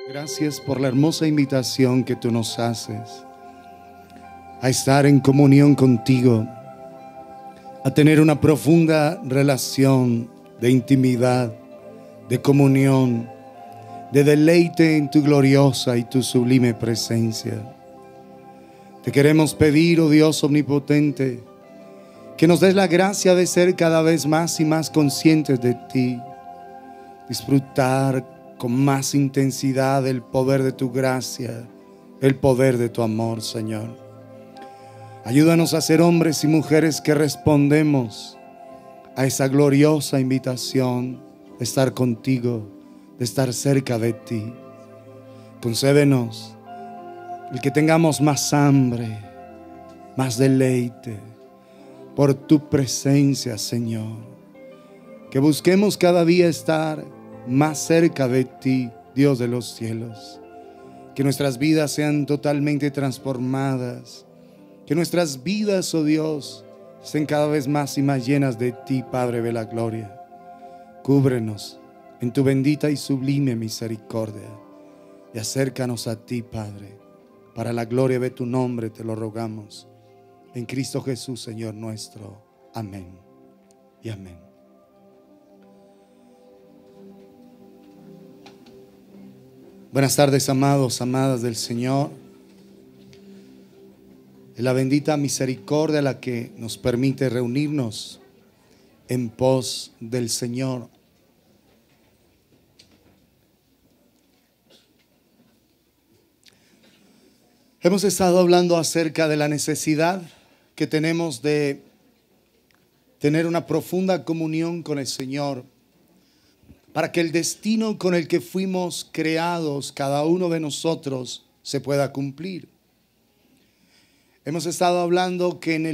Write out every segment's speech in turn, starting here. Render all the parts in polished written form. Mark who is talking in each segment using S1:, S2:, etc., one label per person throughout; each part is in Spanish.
S1: Gracias por la hermosa invitación que tú nos haces a estar en comunión contigo, a tener una profunda relación de intimidad, de comunión, de deleite en tu gloriosa y tu sublime presencia. Te queremos pedir, oh Dios omnipotente, que nos des la gracia de ser cada vez más y más conscientes de ti, disfrutar con más intensidad el poder de tu gracia, el poder de tu amor, Señor. Ayúdanos a ser hombres y mujeres que respondemos a esa gloriosa invitación de estar contigo, de estar cerca de ti. Concédenos el que tengamos más hambre, más deleite por tu presencia, Señor. Que busquemos cada día estar más cerca de ti, Dios de los cielos. Que nuestras vidas sean totalmente transformadas. Que nuestras vidas, oh Dios, estén cada vez más y más llenas de ti, Padre de la gloria. Cúbrenos en tu bendita y sublime misericordia y acércanos a ti, Padre. Para la gloria de tu nombre te lo rogamos. En Cristo Jesús, Señor nuestro. Amén y amén. Buenas tardes, amados, amadas del Señor. Es la bendita misericordia la que nos permite reunirnos en pos del Señor. Hemos estado hablando acerca de la necesidad que tenemos de tener una profunda comunión con el Señor, para que el destino con el que fuimos creados, cada uno de nosotros, se pueda cumplir. Hemos estado hablando que en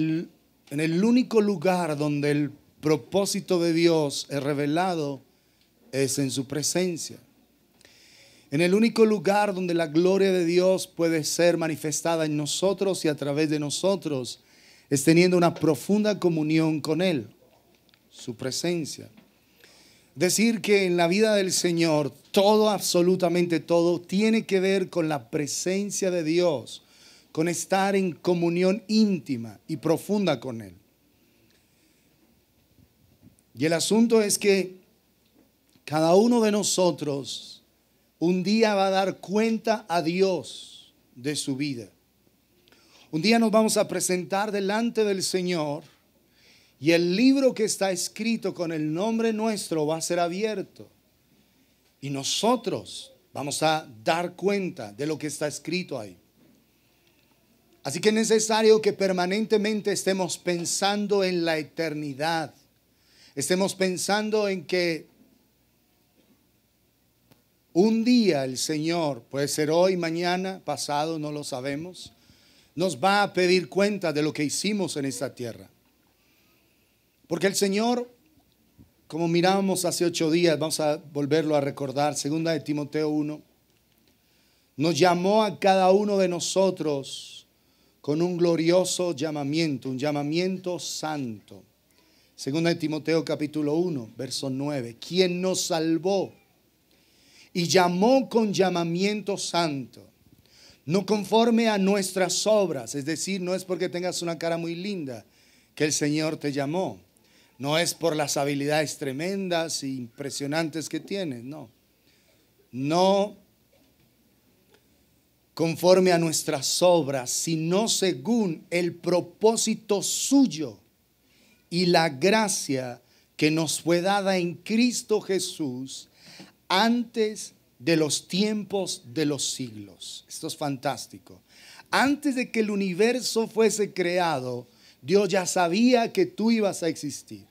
S1: el único lugar donde el propósito de Dios es revelado es en su presencia. En el único lugar donde la gloria de Dios puede ser manifestada en nosotros y a través de nosotros es teniendo una profunda comunión con Él, su presencia. Decir que en la vida del Señor todo, absolutamente todo, tiene que ver con la presencia de Dios, con estar en comunión íntima y profunda con Él. Y el asunto es que cada uno de nosotros un día va a dar cuenta a Dios de su vida. Un día nos vamos a presentar delante del Señor y el libro que está escrito con el nombre nuestro va a ser abierto. Y nosotros vamos a dar cuenta de lo que está escrito ahí. Así que es necesario que permanentemente estemos pensando en la eternidad. Estemos pensando en que un día el Señor, puede ser hoy, mañana, pasado, no lo sabemos, nos va a pedir cuenta de lo que hicimos en esta tierra. Porque el Señor, como mirábamos hace 8 días, vamos a volverlo a recordar, 2 de Timoteo 1, nos llamó a cada uno de nosotros con un glorioso llamamiento, un llamamiento santo. 2 de Timoteo capítulo 1, verso 9, quien nos salvó y llamó con llamamiento santo, no conforme a nuestras obras. Es decir, no es porque tengas una cara muy linda que el Señor te llamó. No es por las habilidades tremendas e impresionantes que tienes, no. No conforme a nuestras obras, sino según el propósito suyo y la gracia que nos fue dada en Cristo Jesús antes de los tiempos de los siglos. Esto es fantástico. Antes de que el universo fuese creado, Dios ya sabía que tú ibas a existir.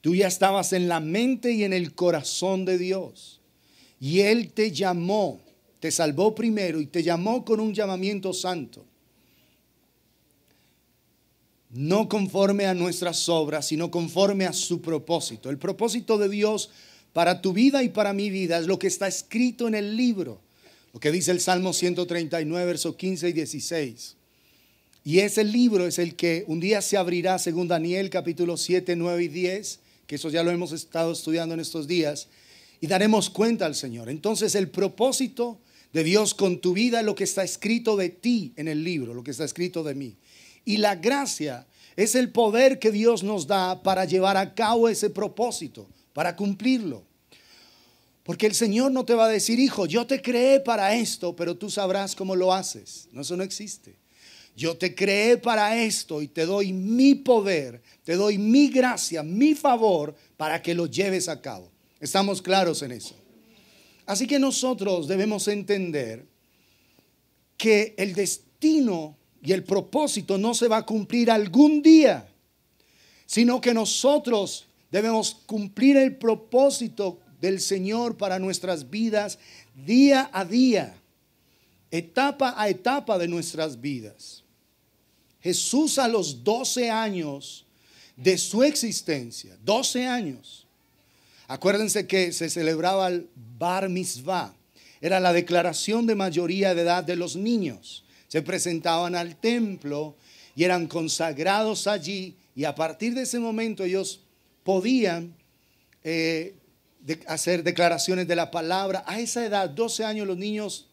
S1: Tú ya estabas en la mente y en el corazón de Dios. Y Él te llamó, te salvó primero y te llamó con un llamamiento santo. No conforme a nuestras obras, sino conforme a su propósito. El propósito de Dios para tu vida y para mi vida es lo que está escrito en el libro. Lo que dice el Salmo 139, versos 15 y 16. Y ese libro es el que un día se abrirá según Daniel capítulo 7, 9 y 10, que eso ya lo hemos estado estudiando en estos días. y daremos cuenta al Señor. Entonces el propósito de Dios con tu vida es lo que está escrito de ti en el libro, lo que está escrito de mí. Y la gracia es el poder que Dios nos da para llevar a cabo ese propósito, para cumplirlo. Porque el Señor no te va a decir, hijo, yo te creé para esto, pero tú sabrás cómo lo haces. No, eso no existe. Yo te creé para esto y te doy mi poder, te doy mi gracia, mi favor para que lo lleves a cabo. Estamos claros en eso. Así que nosotros debemos entender que el destino y el propósito no se va a cumplir algún día, sino que nosotros debemos cumplir el propósito del Señor para nuestras vidas día a día, etapa a etapa de nuestras vidas. Jesús a los 12 años de su existencia, 12 años. Acuérdense que se celebraba el Bar Mitzvah. Era la declaración de mayoría de edad de los niños. Se presentaban al templo y eran consagrados allí. Y a partir de ese momento ellos podían hacer declaraciones de la palabra. A esa edad, 12 años, los niños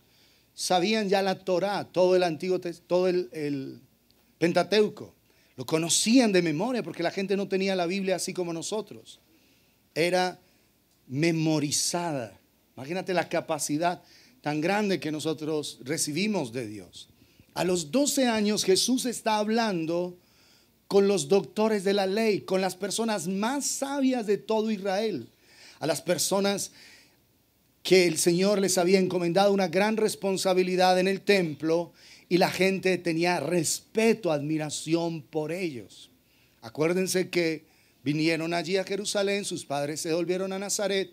S1: sabían ya la Torá, todo el Antiguo, todo el Pentateuco. Lo conocían de memoria porque la gente no tenía la Biblia así como nosotros. Era memorizada. Imagínate la capacidad tan grande que nosotros recibimos de Dios. A los 12 años Jesús está hablando con los doctores de la ley, con las personas más sabias de todo Israel, a las personas que el Señor les había encomendado una gran responsabilidad en el templo y la gente tenía respeto, admiración por ellos. Acuérdense que vinieron allí a Jerusalén, sus padres se volvieron a Nazaret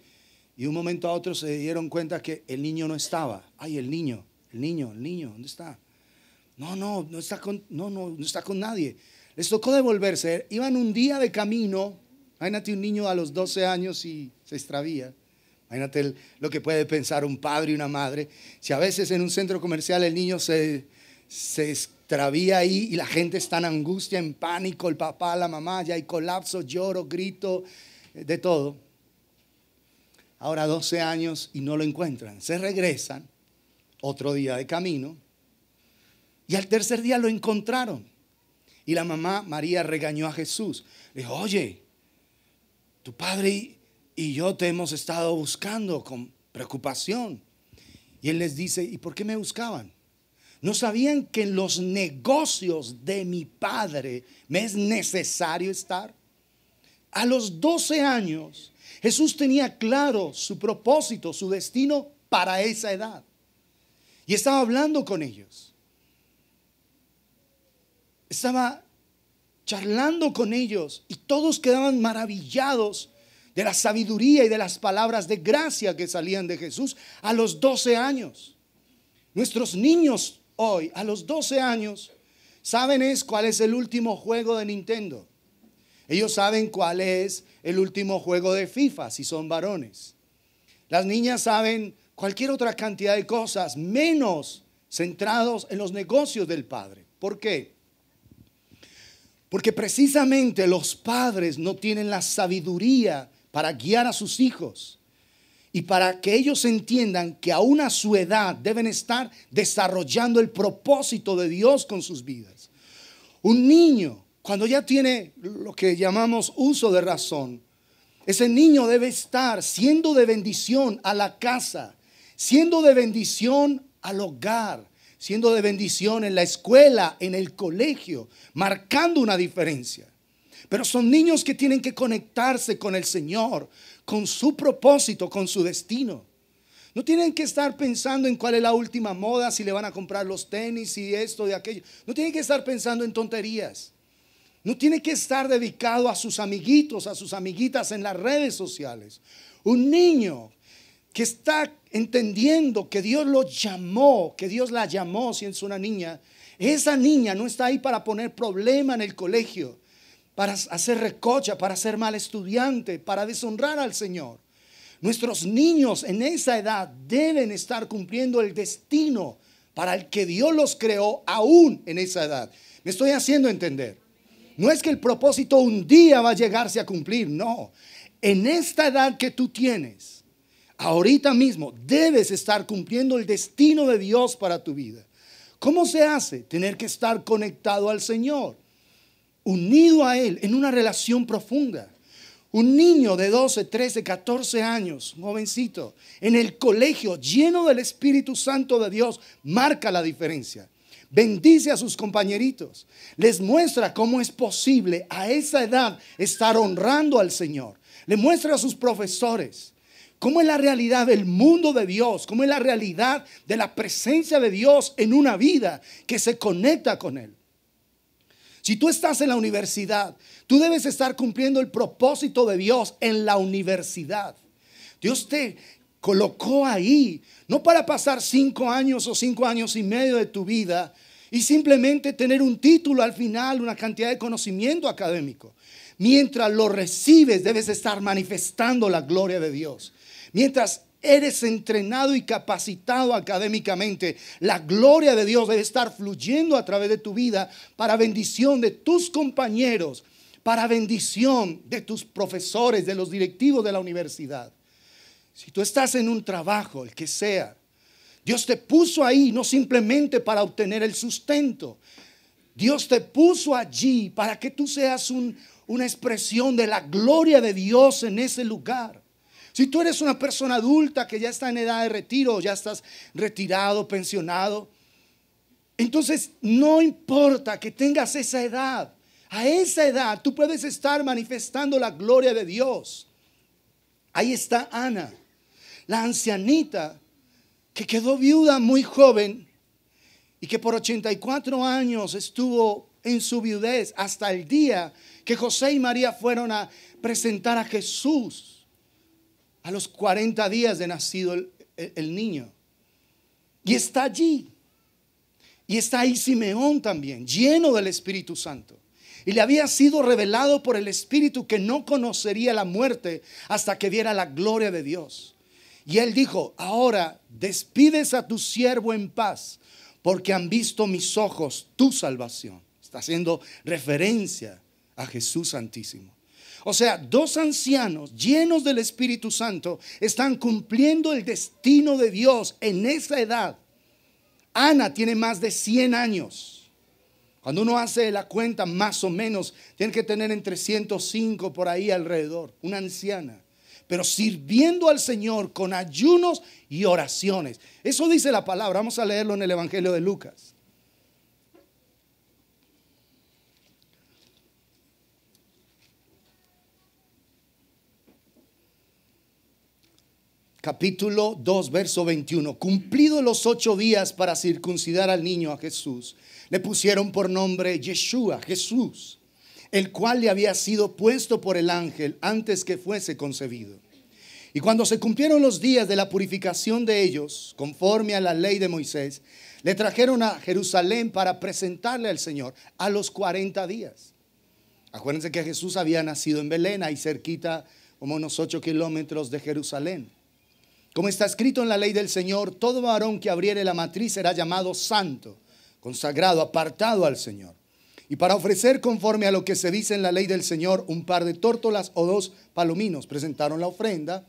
S1: y de un momento a otro se dieron cuenta que el niño no estaba. Ay, el niño, ¿dónde está? No está con nadie. Les tocó devolverse. Iban un día de camino. Imagínate un niño a los 12 años y se extravía. Imagínate lo que puede pensar un padre y una madre. Si a veces en un centro comercial el niño se extravía ahí y la gente está en angustia, en pánico, el papá, la mamá, ya hay colapso, lloro, grito, de todo. Ahora 12 años y no lo encuentran. Se regresan, otro día de camino, y al tercer día lo encontraron. Y la mamá María regañó a Jesús. Le dijo, oye, tu padre y yo te hemos estado buscando con preocupación. Y él les dice, ¿y por qué me buscaban? ¿No sabían que en los negocios de mi padre me es necesario estar? A los 12 años, Jesús tenía claro su propósito, su destino para esa edad. Y estaba hablando con ellos. Estaba charlando con ellos y todos quedaban maravillados de la sabiduría y de las palabras de gracia que salían de Jesús a los 12 años. Nuestros niños hoy, a los 12 años, saben cuál es el último juego de Nintendo. Ellos saben cuál es el último juego de FIFA, si son varones. Las niñas saben cualquier otra cantidad de cosas, menos centrados en los negocios del padre. ¿Por qué? Porque precisamente los padres no tienen la sabiduría para guiar a sus hijos y para que ellos entiendan que aún a su edad deben estar desarrollando el propósito de Dios con sus vidas. Un niño, cuando ya tiene lo que llamamos uso de razón, ese niño debe estar siendo de bendición a la casa, siendo de bendición al hogar, siendo de bendición en la escuela, en el colegio, marcando una diferencia. Pero son niños que tienen que conectarse con el Señor, con su propósito, con su destino. No tienen que estar pensando en cuál es la última moda, si le van a comprar los tenis y esto y aquello. No tienen que estar pensando en tonterías. No tiene que estar dedicado a sus amiguitos, a sus amiguitas en las redes sociales. Un niño que está entendiendo que Dios lo llamó, que Dios la llamó si es una niña, esa niña no está ahí para poner problema en el colegio, para hacer recocha, para ser mal estudiante, para deshonrar al Señor. Nuestros niños en esa edad deben estar cumpliendo el destino para el que Dios los creó aún en esa edad. Me estoy haciendo entender. No es que el propósito un día va a llegarse a cumplir, no. En esta edad que tú tienes, ahorita mismo debes estar cumpliendo el destino de Dios para tu vida. ¿Cómo se hace? Tener que estar conectado al Señor, unido a Él en una relación profunda. Un niño de 12, 13, 14 años, un jovencito, en el colegio lleno del Espíritu Santo de Dios, marca la diferencia. Bendice a sus compañeritos, les muestra cómo es posible a esa edad estar honrando al Señor. Le muestra a sus profesores cómo es la realidad del mundo de Dios, cómo es la realidad de la presencia de Dios en una vida que se conecta con Él. Si tú estás en la universidad, tú debes estar cumpliendo el propósito de Dios en la universidad. Dios te colocó ahí, no para pasar 5 años o 5 años y medio de tu vida y simplemente tener un título al final, una cantidad de conocimiento académico. Mientras lo recibes, debes estar manifestando la gloria de Dios. Mientras eres entrenado y capacitado académicamente, la gloria de Dios debe estar fluyendo a través de tu vida para bendición de tus compañeros, para bendición de tus profesores, de los directivos de la universidad. Si tú estás en un trabajo, el que sea, Dios te puso ahí no simplemente para obtener el sustento. Dios te puso allí para que tú seas una expresión de la gloria de Dios en ese lugar. Si tú eres una persona adulta que ya está en edad de retiro, ya estás retirado, pensionado, entonces no importa que tengas esa edad. A esa edad tú puedes estar manifestando la gloria de Dios. Ahí está Ana, la ancianita que quedó viuda muy joven y que por 84 años estuvo en su viudez hasta el día que José y María fueron a presentar a Jesús a los 40 días de nacido el niño. Y está allí. Y está ahí Simeón también, lleno del Espíritu Santo. Y le había sido revelado por el Espíritu que no conocería la muerte hasta que viera la gloria de Dios. Y él dijo: ahora despides a tu siervo en paz, porque han visto mis ojos tu salvación. Está haciendo referencia a Jesús Santísimo. O sea, 2 ancianos llenos del Espíritu Santo están cumpliendo el destino de Dios en esa edad. Ana tiene más de 100 años. Cuando uno hace la cuenta, más o menos, tiene que tener entre 105 por ahí alrededor, una anciana. Pero sirviendo al Señor con ayunos y oraciones. Eso dice la palabra. Vamos a leerlo en el Evangelio de Lucas. Capítulo 2, verso 21. Cumplidos los 8 días para circuncidar al niño, a Jesús, le pusieron por nombre Yeshua, Jesús, el cual le había sido puesto por el ángel antes que fuese concebido. Y cuando se cumplieron los días de la purificación de ellos, conforme a la ley de Moisés, le trajeron a Jerusalén para presentarle al Señor a los 40 días. Acuérdense que Jesús había nacido en Belén, ahí cerquita, como unos 8 kilómetros de Jerusalén. Como está escrito en la ley del Señor, todo varón que abriere la matriz será llamado santo, consagrado, apartado al Señor. Y para ofrecer conforme a lo que se dice en la ley del Señor, un par de tórtolas o 2 palominos, presentaron la ofrenda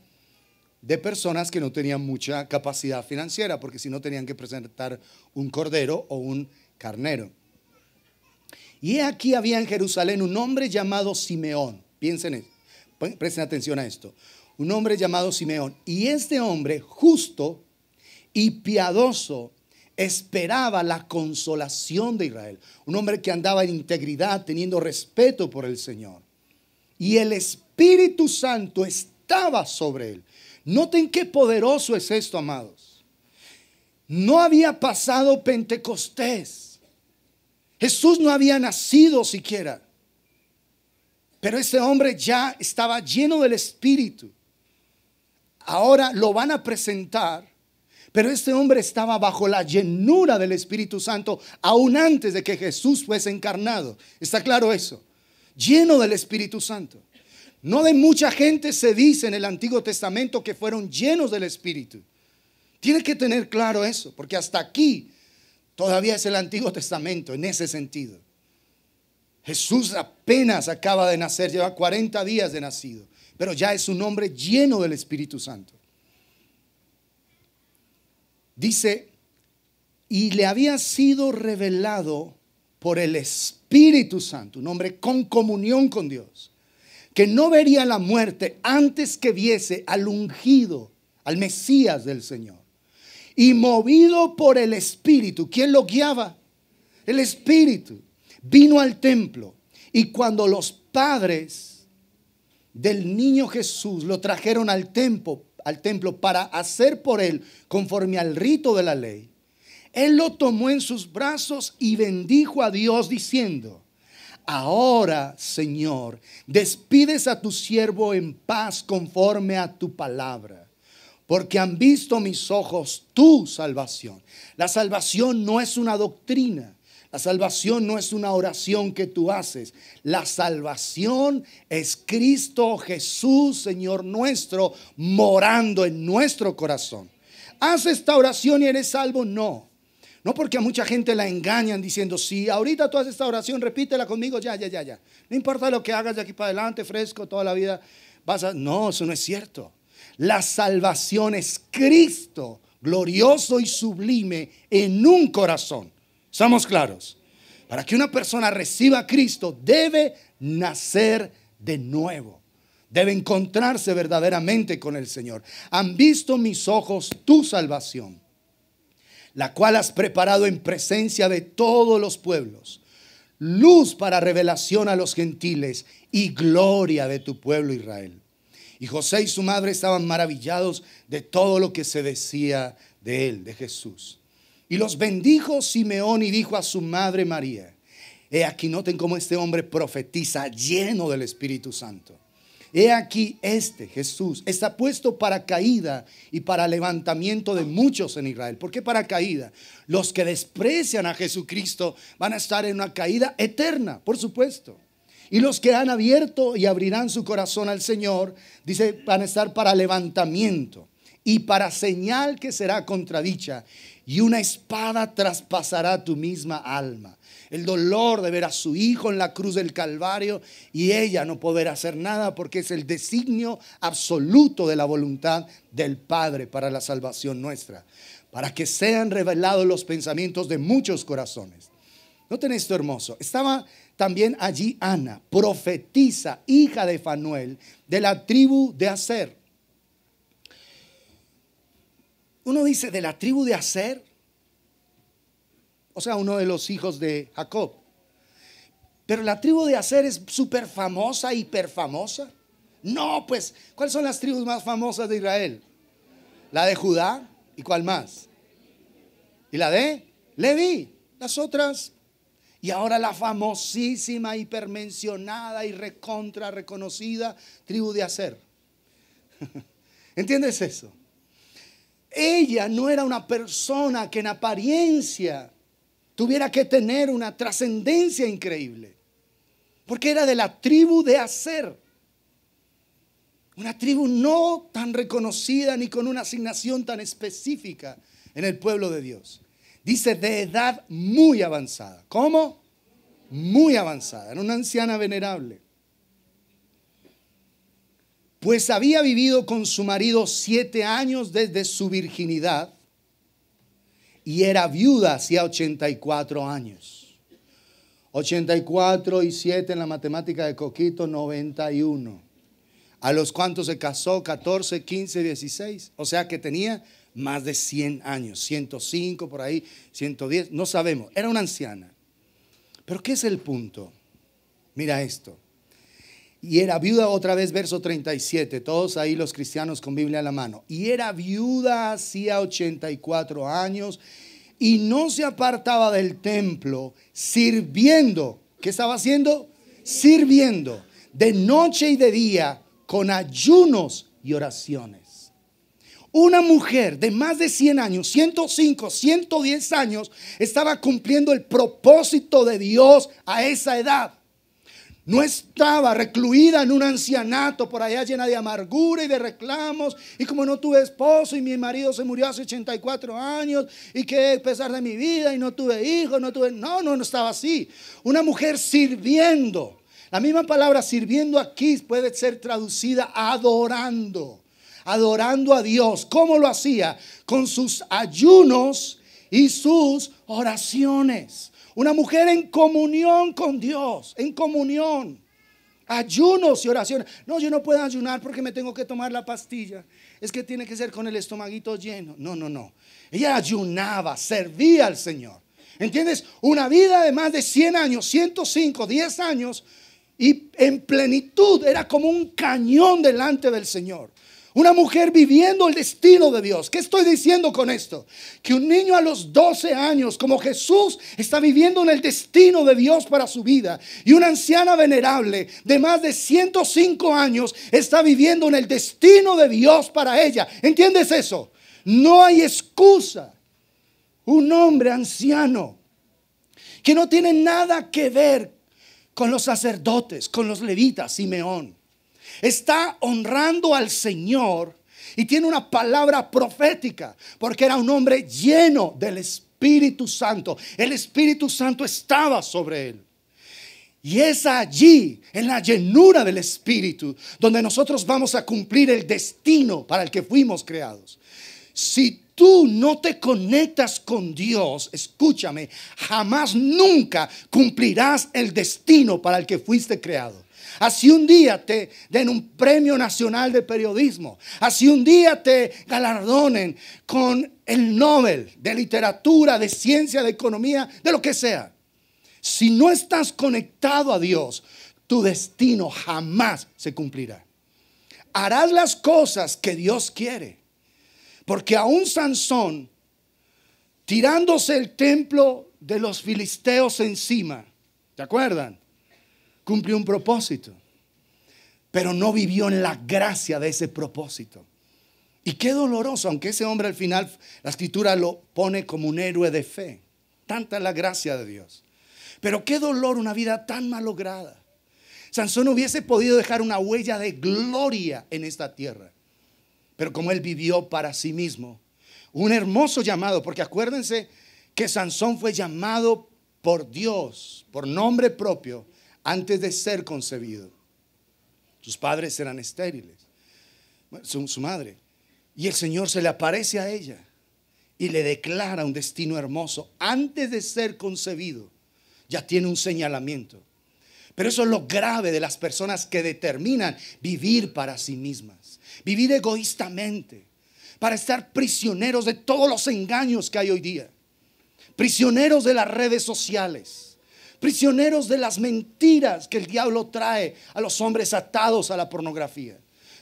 S1: de personas que no tenían mucha capacidad financiera, porque si no tenían que presentar un cordero o un carnero. Y aquí había en Jerusalén un hombre llamado Simeón. Piensen en eso, presten atención a esto. Un hombre llamado Simeón. Y este hombre, justo y piadoso, esperaba la consolación de Israel. Un hombre que andaba en integridad, teniendo respeto por el Señor. Y el Espíritu Santo estaba sobre él. Noten qué poderoso es esto, amados. No había pasado Pentecostés. Jesús no había nacido siquiera. Pero este hombre ya estaba lleno del Espíritu. Ahora lo van a presentar, pero este hombre estaba bajo la llenura del Espíritu Santo aún antes de que Jesús fuese encarnado. ¿Está claro eso? Lleno del Espíritu Santo. No de mucha gente se dice en el Antiguo Testamento que fueron llenos del Espíritu. Tiene que tener claro eso, porque hasta aquí todavía es el Antiguo Testamento en ese sentido. Jesús apenas acaba de nacer, lleva 40 días de nacido, pero ya es un hombre lleno del Espíritu Santo. Dice, y le había sido revelado por el Espíritu Santo, un hombre con comunión con Dios, que no vería la muerte antes que viese al ungido, al Mesías del Señor. Y movido por el Espíritu, ¿quién lo guiaba? El Espíritu. Vino al templo, y cuando los padres del niño Jesús lo trajeron al templo para hacer por él conforme al rito de la ley, él lo tomó en sus brazos y bendijo a Dios diciendo: ahora, Señor, despides a tu siervo en paz conforme a tu palabra, porque han visto mis ojos tu salvación. La salvación no es una doctrina. La salvación no es una oración que tú haces. La salvación es Cristo Jesús, Señor nuestro, morando en nuestro corazón. ¿Haz esta oración y eres salvo? No. No, porque a mucha gente la engañan diciendo: si ahorita tú haces esta oración, repítela conmigo, ya. No importa lo que hagas de aquí para adelante, fresco, toda la vida No, eso no es cierto. La salvación es Cristo, glorioso y sublime, en un corazón. ¿Estamos claros? Para que una persona reciba a Cristo, debe nacer de nuevo. Debe encontrarse verdaderamente con el Señor. Han visto mis ojos tu salvación, la cual has preparado en presencia de todos los pueblos, luz para revelación a los gentiles y gloria de tu pueblo Israel. Y José y su madre estaban maravillados de todo lo que se decía de él, de Jesús. Y los bendijo Simeón y dijo a su madre María: he aquí, noten cómo este hombre profetiza lleno del Espíritu Santo. He aquí, Jesús está puesto para caída y para levantamiento de muchos en Israel. ¿Por qué para caída? Los que desprecian a Jesucristo van a estar en una caída eterna, por supuesto. Y los que han abierto y abrirán su corazón al Señor, dice, van a estar para levantamiento y para señal que será contradicha. Y una espada traspasará tu misma alma. El dolor de ver a su hijo en la cruz del Calvario y ella no poder hacer nada, porque es el designio absoluto de la voluntad del Padre para la salvación nuestra, para que sean revelados los pensamientos de muchos corazones. Noten esto hermoso. Estaba también allí Ana, profetisa, hija de Fanuel, de la tribu de Aser. Uno dice, de la tribu de Aser, o sea, uno de los hijos de Jacob. Pero la tribu de Aser es súper famosa, hiper famosa. No, pues, ¿cuáles son las tribus más famosas de Israel? La de Judá. ¿Y cuál más? ¿Y la de Leví? Las otras. Y ahora la famosísima, hipermencionada y recontra reconocida tribu de Aser. ¿Entiendes eso? Ella no era una persona que en apariencia tuviera que tener una trascendencia increíble, porque era de la tribu de Aser, una tribu no tan reconocida ni con una asignación tan específica en el pueblo de Dios. Dice, de edad muy avanzada. ¿Cómo? Muy avanzada, era una anciana venerable. Pues había vivido con su marido 7 años desde su virginidad y era viuda hacía 84 años. 84 y 7 en la matemática de Coquito, 91. ¿A los cuántos se casó? 14, 15, 16. O sea que tenía más de 100 años, 105 por ahí, 110, no sabemos. Era una anciana. Pero ¿qué es el punto? Mira esto. Y era viuda, otra vez verso 37, todos ahí los cristianos con Biblia a la mano. Y era viuda hacía 84 años y no se apartaba del templo, sirviendo. ¿Qué estaba haciendo? Sirviendo de noche y de día con ayunos y oraciones. Una mujer de más de 100 años, 105, 110 años, estaba cumpliendo el propósito de Dios a esa edad. No estaba recluida en un ancianato por allá llena de amargura y de reclamos. Y como no tuve esposo y mi marido se murió hace 84 años. Y que pesar de mi vida y no tuve hijos, no estaba así. Una mujer sirviendo. La misma palabra sirviendo aquí puede ser traducida adorando. adorando a Dios. ¿Cómo lo hacía? Con sus ayunos y sus oraciones. Una mujer en comunión con Dios, en comunión. Ayunos y oraciones. No, yo no puedo ayunar porque me tengo que tomar la pastilla. Es que tiene que ser con el estomaguito lleno. No. Ella ayunaba, servía al Señor. ¿Entiendes? Una vida de más de 100 años, 105, 10 años. Y en plenitud era como un cañón delante del Señor. Una mujer viviendo el destino de Dios. ¿Qué estoy diciendo con esto? Que un niño a los 12 años, como Jesús, está viviendo en el destino de Dios para su vida. Y una anciana venerable de más de 105 años está viviendo en el destino de Dios para ella. ¿Entiendes eso? No hay excusa. Un hombre anciano que no tiene nada que ver con los sacerdotes, con los levitas, Simeón, está honrando al Señor y tiene una palabra profética, porque era un hombre lleno del Espíritu Santo. El Espíritu Santo estaba sobre él. Y es allí, en la llenura del Espíritu, donde nosotros vamos a cumplir el destino para el que fuimos creados. Si tú no te conectas con Dios, escúchame, jamás nunca cumplirás el destino para el que fuiste creado. Así un día te den un premio nacional de periodismo, así un día te galardonen con el Nobel de literatura, de ciencia, de economía, de lo que sea. Si no estás conectado a Dios, tu destino jamás se cumplirá. Harás las cosas que Dios quiere. Porque aún Sansón, tirándose el templo de los filisteos encima, ¿te acuerdan? Cumplió un propósito, pero no vivió en la gracia de ese propósito. Y qué doloroso, aunque ese hombre al final, la escritura lo pone como un héroe de fe. Tanta es la gracia de Dios. Pero qué dolor una vida tan malograda. Sansón hubiese podido dejar una huella de gloria en esta tierra. Pero como él vivió para sí mismo, un hermoso llamado, porque acuérdense que Sansón fue llamado por Dios, por nombre propio, antes de ser concebido. Sus padres eran estériles, su madre. Y el Señor se le aparece a ella y le declara un destino hermoso. Antes de ser concebido, ya tiene un señalamiento. Pero eso es lo grave de las personas que determinan vivir para sí mismas, vivir egoístamente, para estar prisioneros de todos los engaños que hay hoy día, prisioneros de las redes sociales, prisioneros de las mentiras que el diablo trae a los hombres atados a la pornografía,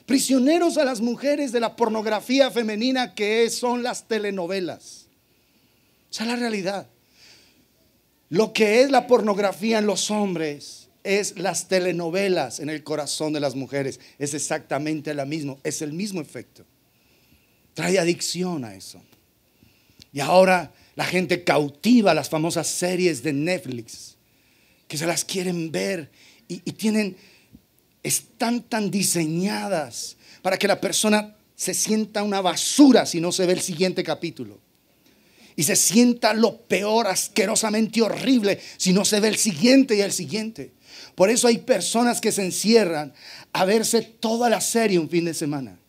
S1: prisioneros a las mujeres de la pornografía femenina que son las telenovelas. Esa es la realidad. Lo que es la pornografía en los hombres es las telenovelas en el corazón de las mujeres. Es exactamente la misma, es el mismo efecto. Trae adicción a eso. Y ahora la gente cautiva las famosas series de Netflix, que se las quieren ver y están tan diseñadas para que la persona se sienta una basura si no se ve el siguiente capítulo. Y se sienta lo peor, asquerosamente horrible si no se ve el siguiente y el siguiente. Por eso hay personas que se encierran a verse toda la serie un fin de semana.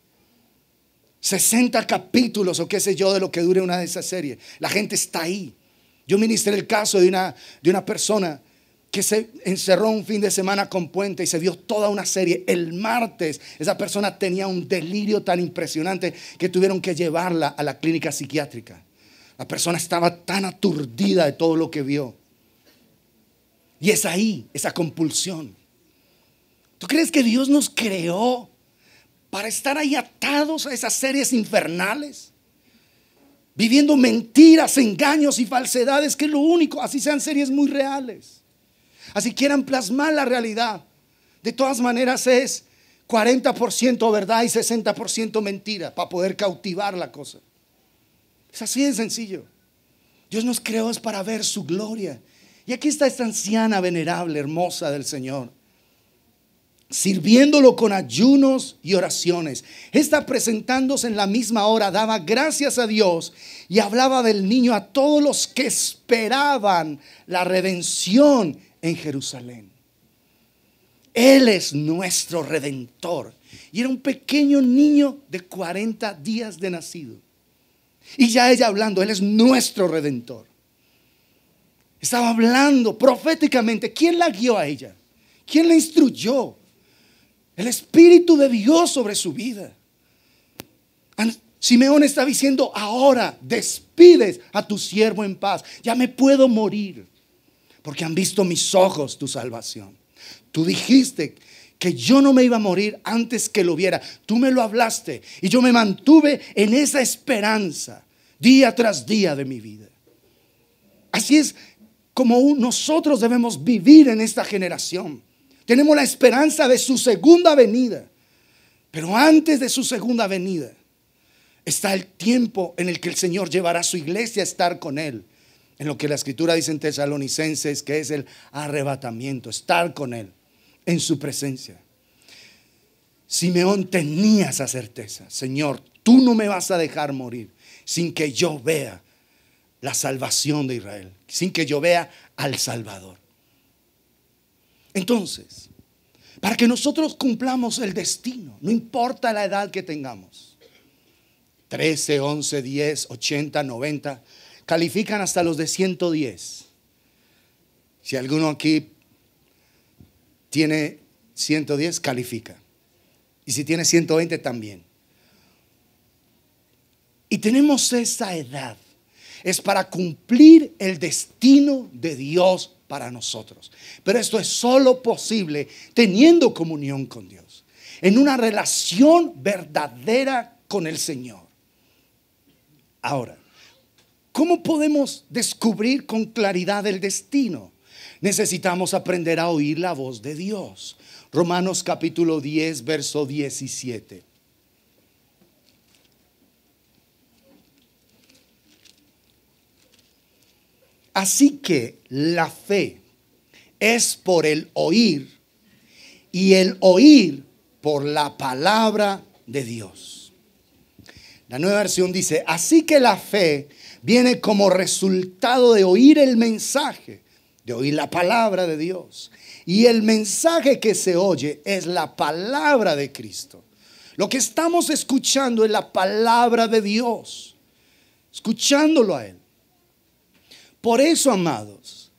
S1: 60 capítulos o qué sé yo de lo que dure una de esas series. La gente está ahí. Yo ministré el caso de una persona que se encerró un fin de semana con Puente y se vio toda una serie. El martes esa persona tenía un delirio tan impresionante que tuvieron que llevarla a la clínica psiquiátrica. La persona estaba tan aturdida de todo lo que vio. Y es ahí, esa compulsión. ¿Tú crees que Dios nos creó para estar ahí atados a esas series infernales? Viviendo mentiras, engaños y falsedades, que es lo único. Así sean series muy reales. Así quieran plasmar la realidad. De todas maneras es 40% verdad y 60% mentira para poder cautivar la cosa. Es así de sencillo. Dios nos creó es para ver su gloria. Y aquí está esta anciana venerable, hermosa del Señor, sirviéndolo con ayunos y oraciones. Esta presentándose en la misma hora, daba gracias a Dios y hablaba del niño a todos los que esperaban la redención en Jerusalén. Él es nuestro Redentor. Y era un pequeño niño de 40 días de nacido. Y ya ella hablando, Él es nuestro Redentor. Estaba hablando proféticamente. ¿Quién la guió a ella? ¿Quién la instruyó? El Espíritu de Dios sobre su vida. Simeón está diciendo: ahora despides a tu siervo en paz. Ya me puedo morir, porque han visto mis ojos tu salvación. Tú dijiste que yo no me iba a morir antes que lo viera. Tú me lo hablaste y yo me mantuve en esa esperanza día tras día de mi vida. Así es como nosotros debemos vivir en esta generación. Tenemos la esperanza de su segunda venida, pero antes de su segunda venida está el tiempo en el que el Señor llevará a su iglesia a estar con Él, en lo que la Escritura dice en Tesalonicenses, que es el arrebatamiento, estar con Él en su presencia. Simeón tenía esa certeza: Señor, tú no me vas a dejar morir sin que yo vea la salvación de Israel, sin que yo vea al Salvador. Entonces, para que nosotros cumplamos el destino, no importa la edad que tengamos, 13, 11, 10, 80, 90, califican hasta los de 110. Si alguno aquí tiene 110, califica. Y si tiene 120, también. Y tenemos esa edad. Es para cumplir el destino de Dios para nosotros. Pero esto es solo posible teniendo comunión con Dios, en una relación verdadera con el Señor. Ahora, ¿cómo podemos descubrir con claridad el destino? Necesitamos aprender a oír la voz de Dios. Romanos capítulo 10, verso 17. Así que la fe es por el oír, y el oír por la palabra de Dios. La Nueva Versión dice: así que la fe viene como resultado de oír el mensaje, de oír la palabra de Dios. Y el mensaje que se oye es la palabra de Cristo. Lo que estamos escuchando es la palabra de Dios, escuchándolo a Él. Por eso, amados,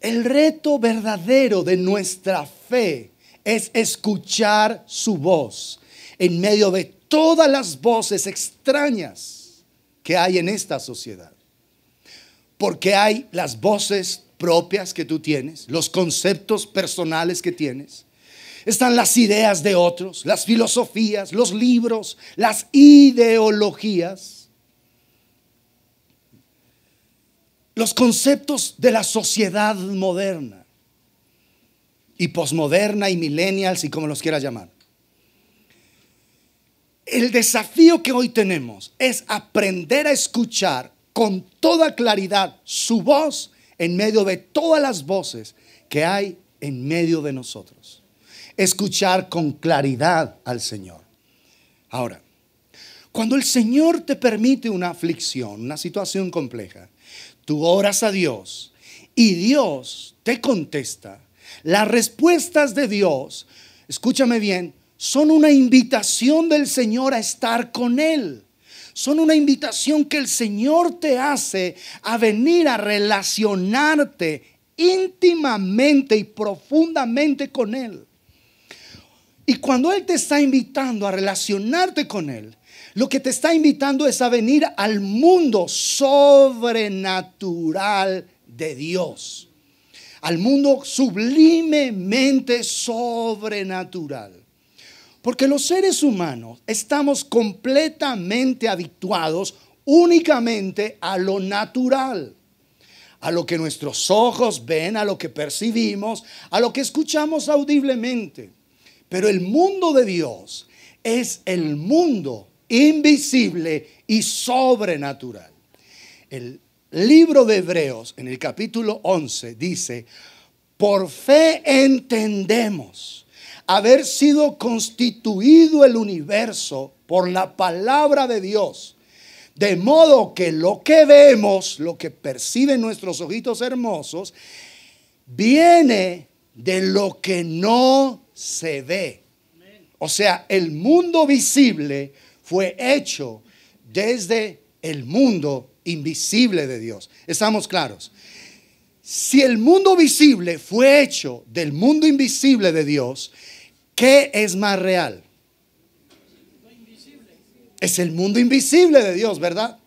S1: el reto verdadero de nuestra fe es escuchar su voz en medio de todas las voces extrañas que hay en esta sociedad. Porque hay las voces propias que tú tienes, los conceptos personales que tienes. Están las ideas de otros, las filosofías, los libros, las ideologías. Los conceptos de la sociedad moderna y posmoderna y millennials y como los quieras llamar. El desafío que hoy tenemos es aprender a escuchar con toda claridad su voz en medio de todas las voces que hay en medio de nosotros. Escuchar con claridad al Señor. Ahora, cuando el Señor te permite una aflicción, una situación compleja, tú oras a Dios y Dios te contesta. Las respuestas de Dios, escúchame bien, son una invitación del Señor a estar con Él. Son una invitación que el Señor te hace a venir a relacionarte íntimamente y profundamente con Él. Y cuando Él te está invitando a relacionarte con Él, lo que te está invitando es a venir al mundo sobrenatural de Dios, al mundo sublimemente sobrenatural. Porque los seres humanos estamos completamente habituados únicamente a lo natural, a lo que nuestros ojos ven, a lo que percibimos, a lo que escuchamos audiblemente. Pero el mundo de Dios es el mundo invisible y sobrenatural. El libro de Hebreos en el capítulo 11 dice: por fe entendemos haber sido constituido el universo por la palabra de Dios, de modo que lo que vemos, lo que perciben nuestros ojitos hermosos, viene de lo que no se ve. O sea, el mundo visible fue hecho desde el mundo invisible de Dios. ¿Estamos claros? Si el mundo visible fue hecho del mundo invisible de Dios, ¿qué es más real? Es el mundo invisible de Dios, ¿verdad?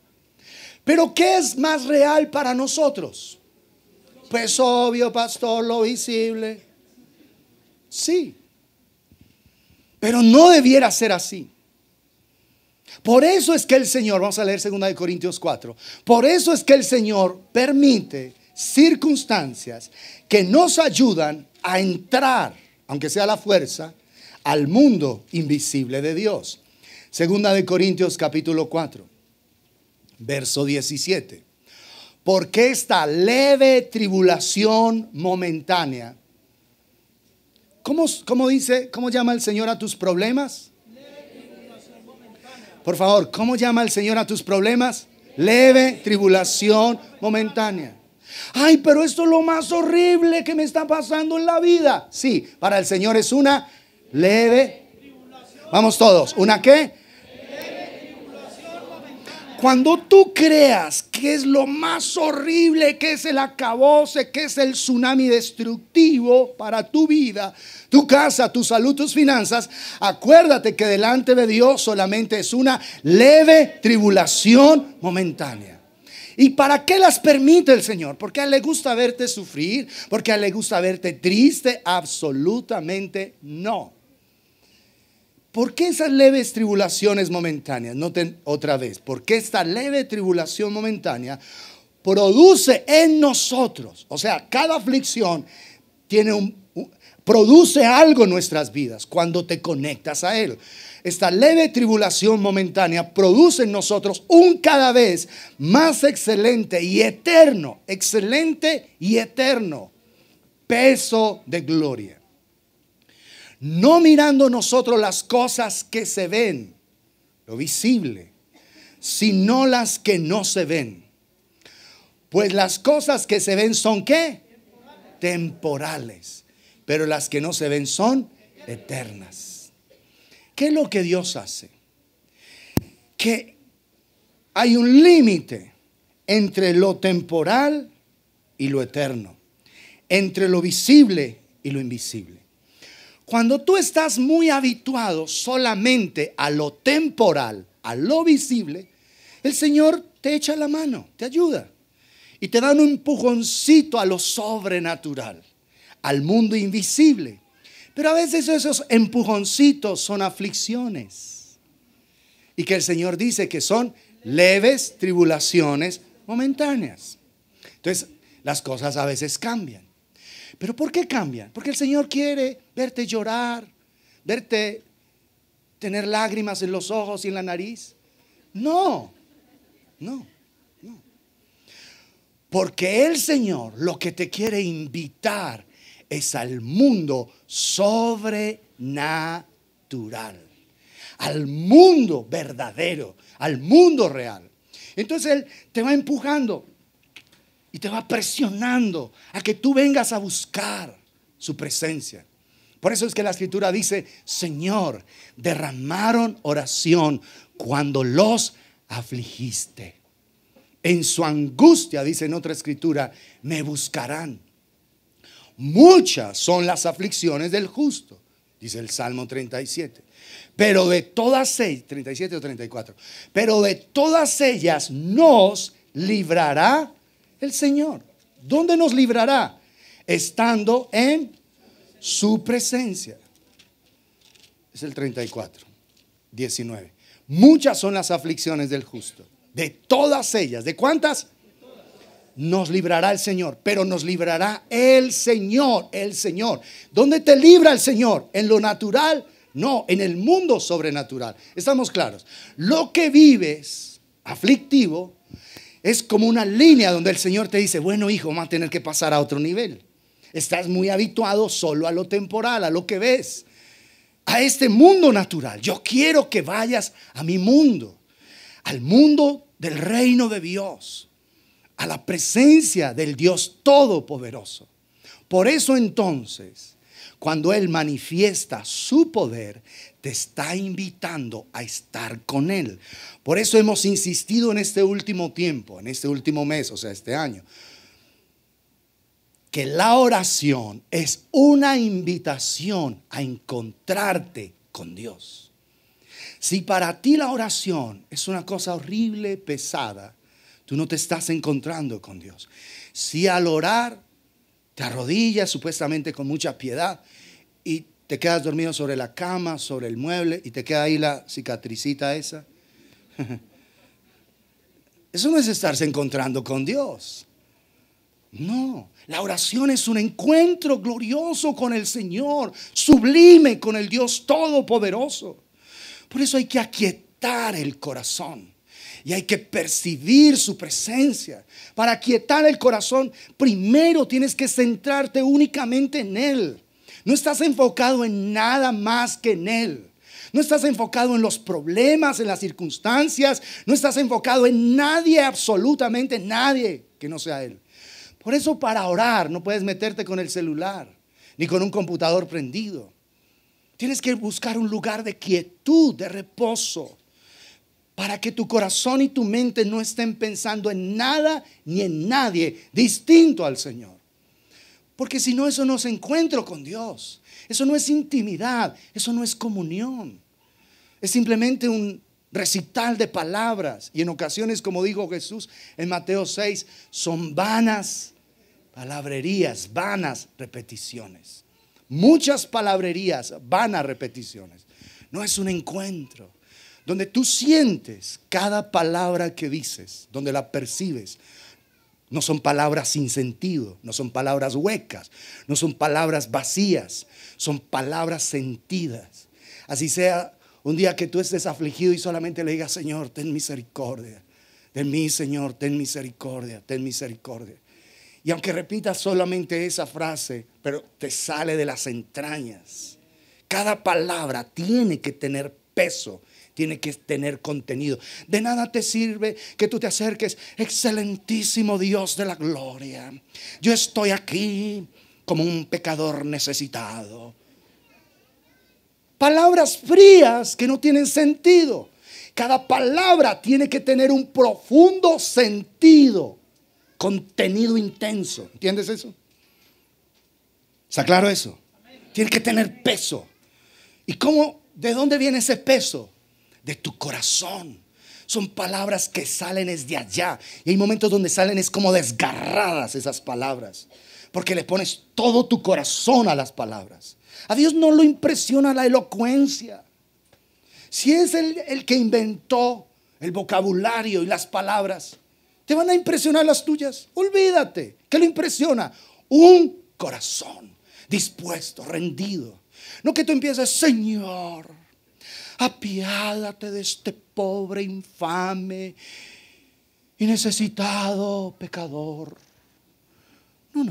S1: Pero ¿qué es más real para nosotros? Pues obvio, pastor, lo visible. Sí. Pero no debiera ser así. Por eso es que el Señor, vamos a leer 2 Corintios 4. Por eso es que el Señor permite circunstancias que nos ayudan a entrar, aunque sea a la fuerza, al mundo invisible de Dios. 2 Corintios capítulo 4, verso 17. Porque esta leve tribulación momentánea, ¿cómo dice, cómo llama el Señor a tus problemas? Por favor, ¿cómo llama el Señor a tus problemas? Leve tribulación momentánea. Ay, pero esto es lo más horrible que me está pasando en la vida. Sí, para el Señor es una leve. Vamos todos, ¿una qué? Cuando tú creas que es lo más horrible, que es el acabose, que es el tsunami destructivo para tu vida, tu casa, tu salud, tus finanzas, acuérdate que delante de Dios solamente es una leve tribulación momentánea. ¿Y para qué las permite el Señor? ¿Porque a Él le gusta verte sufrir? ¿Porque a Él le gusta verte triste? Absolutamente no. ¿Por qué esas leves tribulaciones momentáneas? Noten otra vez, porque esta leve tribulación momentánea produce en nosotros, o sea, cada aflicción produce algo en nuestras vidas cuando te conectas a Él. Esta leve tribulación momentánea produce en nosotros un cada vez más excelente y eterno peso de gloria. No mirando nosotros las cosas que se ven, lo visible, sino las que no se ven. Pues las cosas que se ven son ¿qué? Temporales. Pero las que no se ven son eternas. ¿Qué es lo que Dios hace? Que hay un límite entre lo temporal y lo eterno, entre lo visible y lo invisible. Cuando tú estás muy habituado solamente a lo temporal, a lo visible, el Señor te echa la mano, te ayuda y te da un empujoncito a lo sobrenatural, al mundo invisible. Pero a veces esos empujoncitos son aflicciones y que el Señor dice que son leves tribulaciones momentáneas. Entonces las cosas a veces cambian. ¿Pero por qué cambian? Porque el Señor quiere verte llorar, verte tener lágrimas en los ojos y en la nariz. No. Porque el Señor lo que te quiere invitar es al mundo sobrenatural, al mundo verdadero, al mundo real. Entonces Él te va empujando y te va presionando a que tú vengas a buscar su presencia. Por eso es que la Escritura dice: Señor, derramaron oración cuando los afligiste. En su angustia, dice en otra Escritura, me buscarán. Muchas son las aflicciones del justo, dice el Salmo 37. Pero de todas ellas, 37 o 34, pero de todas ellas nos librará el Señor. ¿Dónde nos librará? Estando en su presencia. Es el 34, 19. Muchas son las aflicciones del justo. De todas ellas, ¿de cuántas? Nos librará el Señor, pero nos librará el Señor, el Señor. ¿Dónde te libra el Señor? ¿En lo natural? No, en el mundo sobrenatural. Estamos claros. Lo que vives aflictivo es como una línea donde el Señor te dice: bueno, hijo, vamos a tener que pasar a otro nivel. Estás muy habituado solo a lo temporal, a lo que ves, a este mundo natural. Yo quiero que vayas a mi mundo, al mundo del reino de Dios, a la presencia del Dios Todopoderoso. Por eso entonces, cuando Él manifiesta su poder, te está invitando a estar con Él. Por eso hemos insistido en este último tiempo, en este último mes, o sea, este año, que la oración es una invitación a encontrarte con Dios. Si para ti la oración es una cosa horrible, pesada, tú no te estás encontrando con Dios. Si al orar te arrodillas supuestamente con mucha piedad y te quedas dormido sobre la cama, sobre el mueble y te queda ahí la cicatricita esa, eso no es estarse encontrando con Dios. No, la oración es un encuentro glorioso con el Señor, sublime con el Dios Todopoderoso. Por eso hay que aquietar el corazón y hay que percibir su presencia. Para aquietar el corazón, primero tienes que centrarte únicamente en Él. No estás enfocado en nada más que en Él. No estás enfocado en los problemas, en las circunstancias. No estás enfocado en nadie, absolutamente nadie que no sea Él. Por eso para orar no puedes meterte con el celular ni con un computador prendido. Tienes que buscar un lugar de quietud, de reposo, para que tu corazón y tu mente no estén pensando en nada ni en nadie distinto al Señor. Porque si no, eso no es encuentro con Dios. Eso no es intimidad, eso no es comunión. Es simplemente un recital de palabras. Y en ocasiones, como dijo Jesús en Mateo 6, son vanas palabrerías, vanas repeticiones. Muchas palabrerías, vanas repeticiones. No es un encuentro donde tú sientes cada palabra que dices, donde la percibes. No son palabras sin sentido, no son palabras huecas, no son palabras vacías, son palabras sentidas. Así sea un día que tú estés afligido y solamente le digas: Señor, ten misericordia de mí, Señor, ten misericordia, ten misericordia. Y aunque repitas solamente esa frase, pero te sale de las entrañas. Cada palabra tiene que tener peso, tiene que tener contenido. De nada te sirve que tú te acerques: excelentísimo Dios de la gloria, yo estoy aquí como un pecador necesitado. Palabras frías que no tienen sentido. Cada palabra tiene que tener un profundo sentido, contenido intenso. ¿Entiendes eso? ¿Está claro eso? Tiene que tener peso. ¿Y cómo? ¿De dónde viene ese peso? De tu corazón. Son palabras que salen desde allá. Y hay momentos donde salen es como desgarradas esas palabras, porque le pones todo tu corazón a las palabras. A Dios no lo impresiona la elocuencia. Si es el que inventó el vocabulario y las palabras, ¿te van a impresionar las tuyas? Olvídate. ¿Qué le impresiona? Un corazón dispuesto, rendido. No que tú empieces: Señor, apiádate de este pobre, infame y necesitado pecador. No.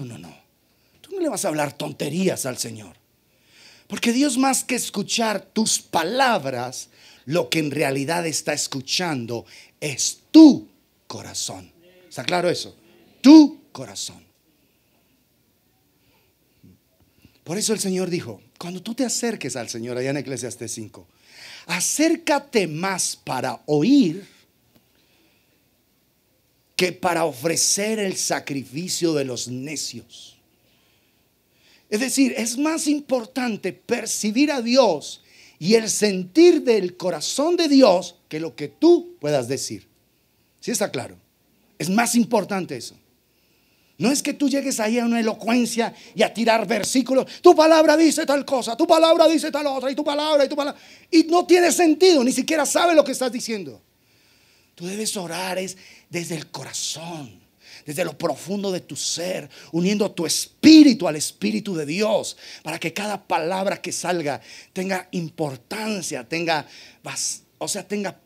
S1: Tú no le vas a hablar tonterías al Señor. Porque Dios, más que escuchar tus palabras, lo que en realidad está escuchando es tu corazón. ¿Está claro eso? Tu corazón. Por eso el Señor dijo: cuando tú te acerques al Señor, allá en Eclesiastés 5, acércate más para oír que para ofrecer el sacrificio de los necios. Es decir, es más importante percibir a Dios y el sentir del corazón de Dios que lo que tú puedas decir. ¿Sí está claro? Es más importante eso. No es que tú llegues ahí a una elocuencia y a tirar versículos. Tu palabra dice tal cosa, tu palabra dice tal otra, y tu palabra, y tu palabra. Y no tiene sentido, ni siquiera sabes lo que estás diciendo. Tú debes orar es desde el corazón, desde lo profundo de tu ser, uniendo tu espíritu al Espíritu de Dios, para que cada palabra que salga tenga importancia, tenga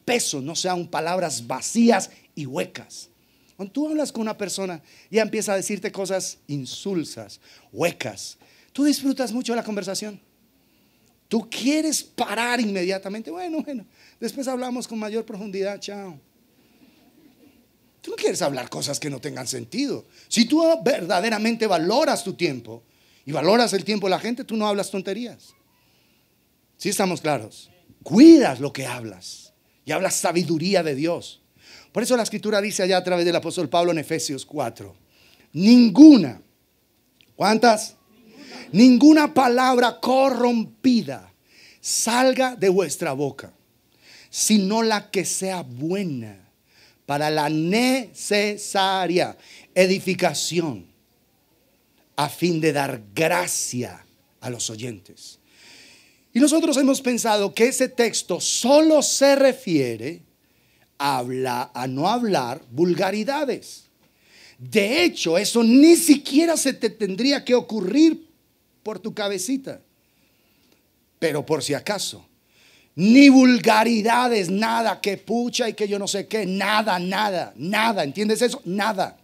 S1: peso, no sean palabras vacías y huecas. Cuando tú hablas con una persona y ella empieza a decirte cosas insulsas, huecas, tú disfrutas mucho la conversación. Tú quieres parar inmediatamente. Bueno, después hablamos con mayor profundidad, chao. Tú no quieres hablar cosas que no tengan sentido. Si tú verdaderamente valoras tu tiempo, y valoras el tiempo de la gente, tú no hablas tonterías. ¿Sí estamos claros? Cuidas lo que hablas y hablas sabiduría de Dios. Por eso la escritura dice allá a través del apóstol Pablo en Efesios 4, ninguna, ¿cuántas? Ninguna palabra corrompida salga de vuestra boca, sino la que sea buena para la necesaria edificación, a fin de dar gracia a los oyentes. Y nosotros hemos pensado que ese texto solo se refiere a no hablar vulgaridades. De hecho, eso ni siquiera se te tendría que ocurrir por tu cabecita. Pero por si acaso, ni vulgaridades, nada, que pucha y que yo no sé qué, nada, ¿entiendes eso? Nada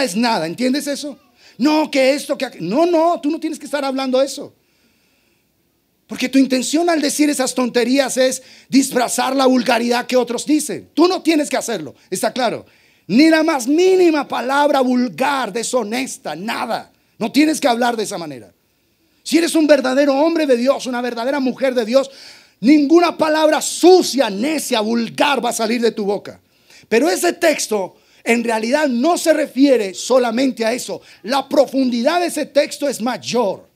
S1: es nada, ¿entiendes eso? No, que esto, que aquello. No, tú no tienes que estar hablando eso. Porque tu intención al decir esas tonterías es disfrazar la vulgaridad que otros dicen. Tú no tienes que hacerlo, está claro. Ni la más mínima palabra vulgar, deshonesta, nada. No tienes que hablar de esa manera. Si eres un verdadero hombre de Dios, una verdadera mujer de Dios, ninguna palabra sucia, necia, vulgar va a salir de tu boca. Pero ese texto en realidad no se refiere solamente a eso. La profundidad de ese texto es mayor.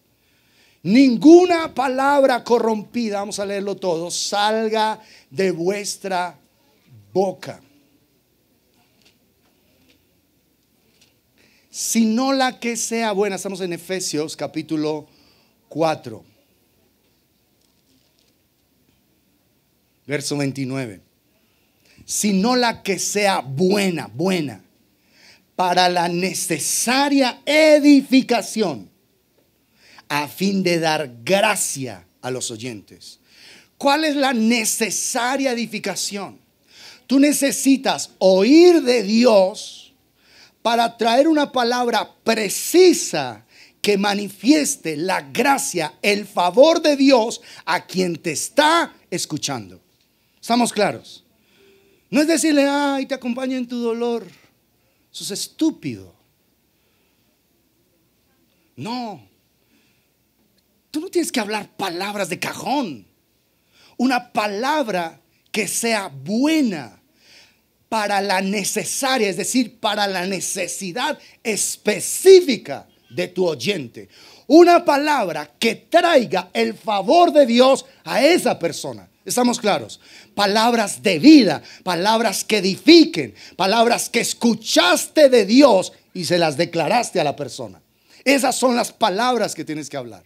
S1: Ninguna palabra corrompida, vamos a leerlo todo, salga de vuestra boca, sino la que sea buena. Estamos en Efesios capítulo 4, verso 29. Sino la que sea buena para la necesaria edificación, a fin de dar gracia a los oyentes. ¿Cuál es la necesaria edificación? Tú necesitas oír de Dios para traer una palabra precisa que manifieste la gracia, el favor de Dios a quien te está escuchando. ¿Estamos claros? No es decirle, ay, te acompaño en tu dolor. Eso es estúpido. No. Tú no tienes que hablar palabras de cajón. Una palabra que sea buena para la necesaria, es decir, para la necesidad específica de tu oyente. Una palabra que traiga el favor de Dios a esa persona. ¿Estamos claros? Palabras de vida, palabras que edifiquen, palabras que escuchaste de Dios y se las declaraste a la persona. Esas son las palabras que tienes que hablar.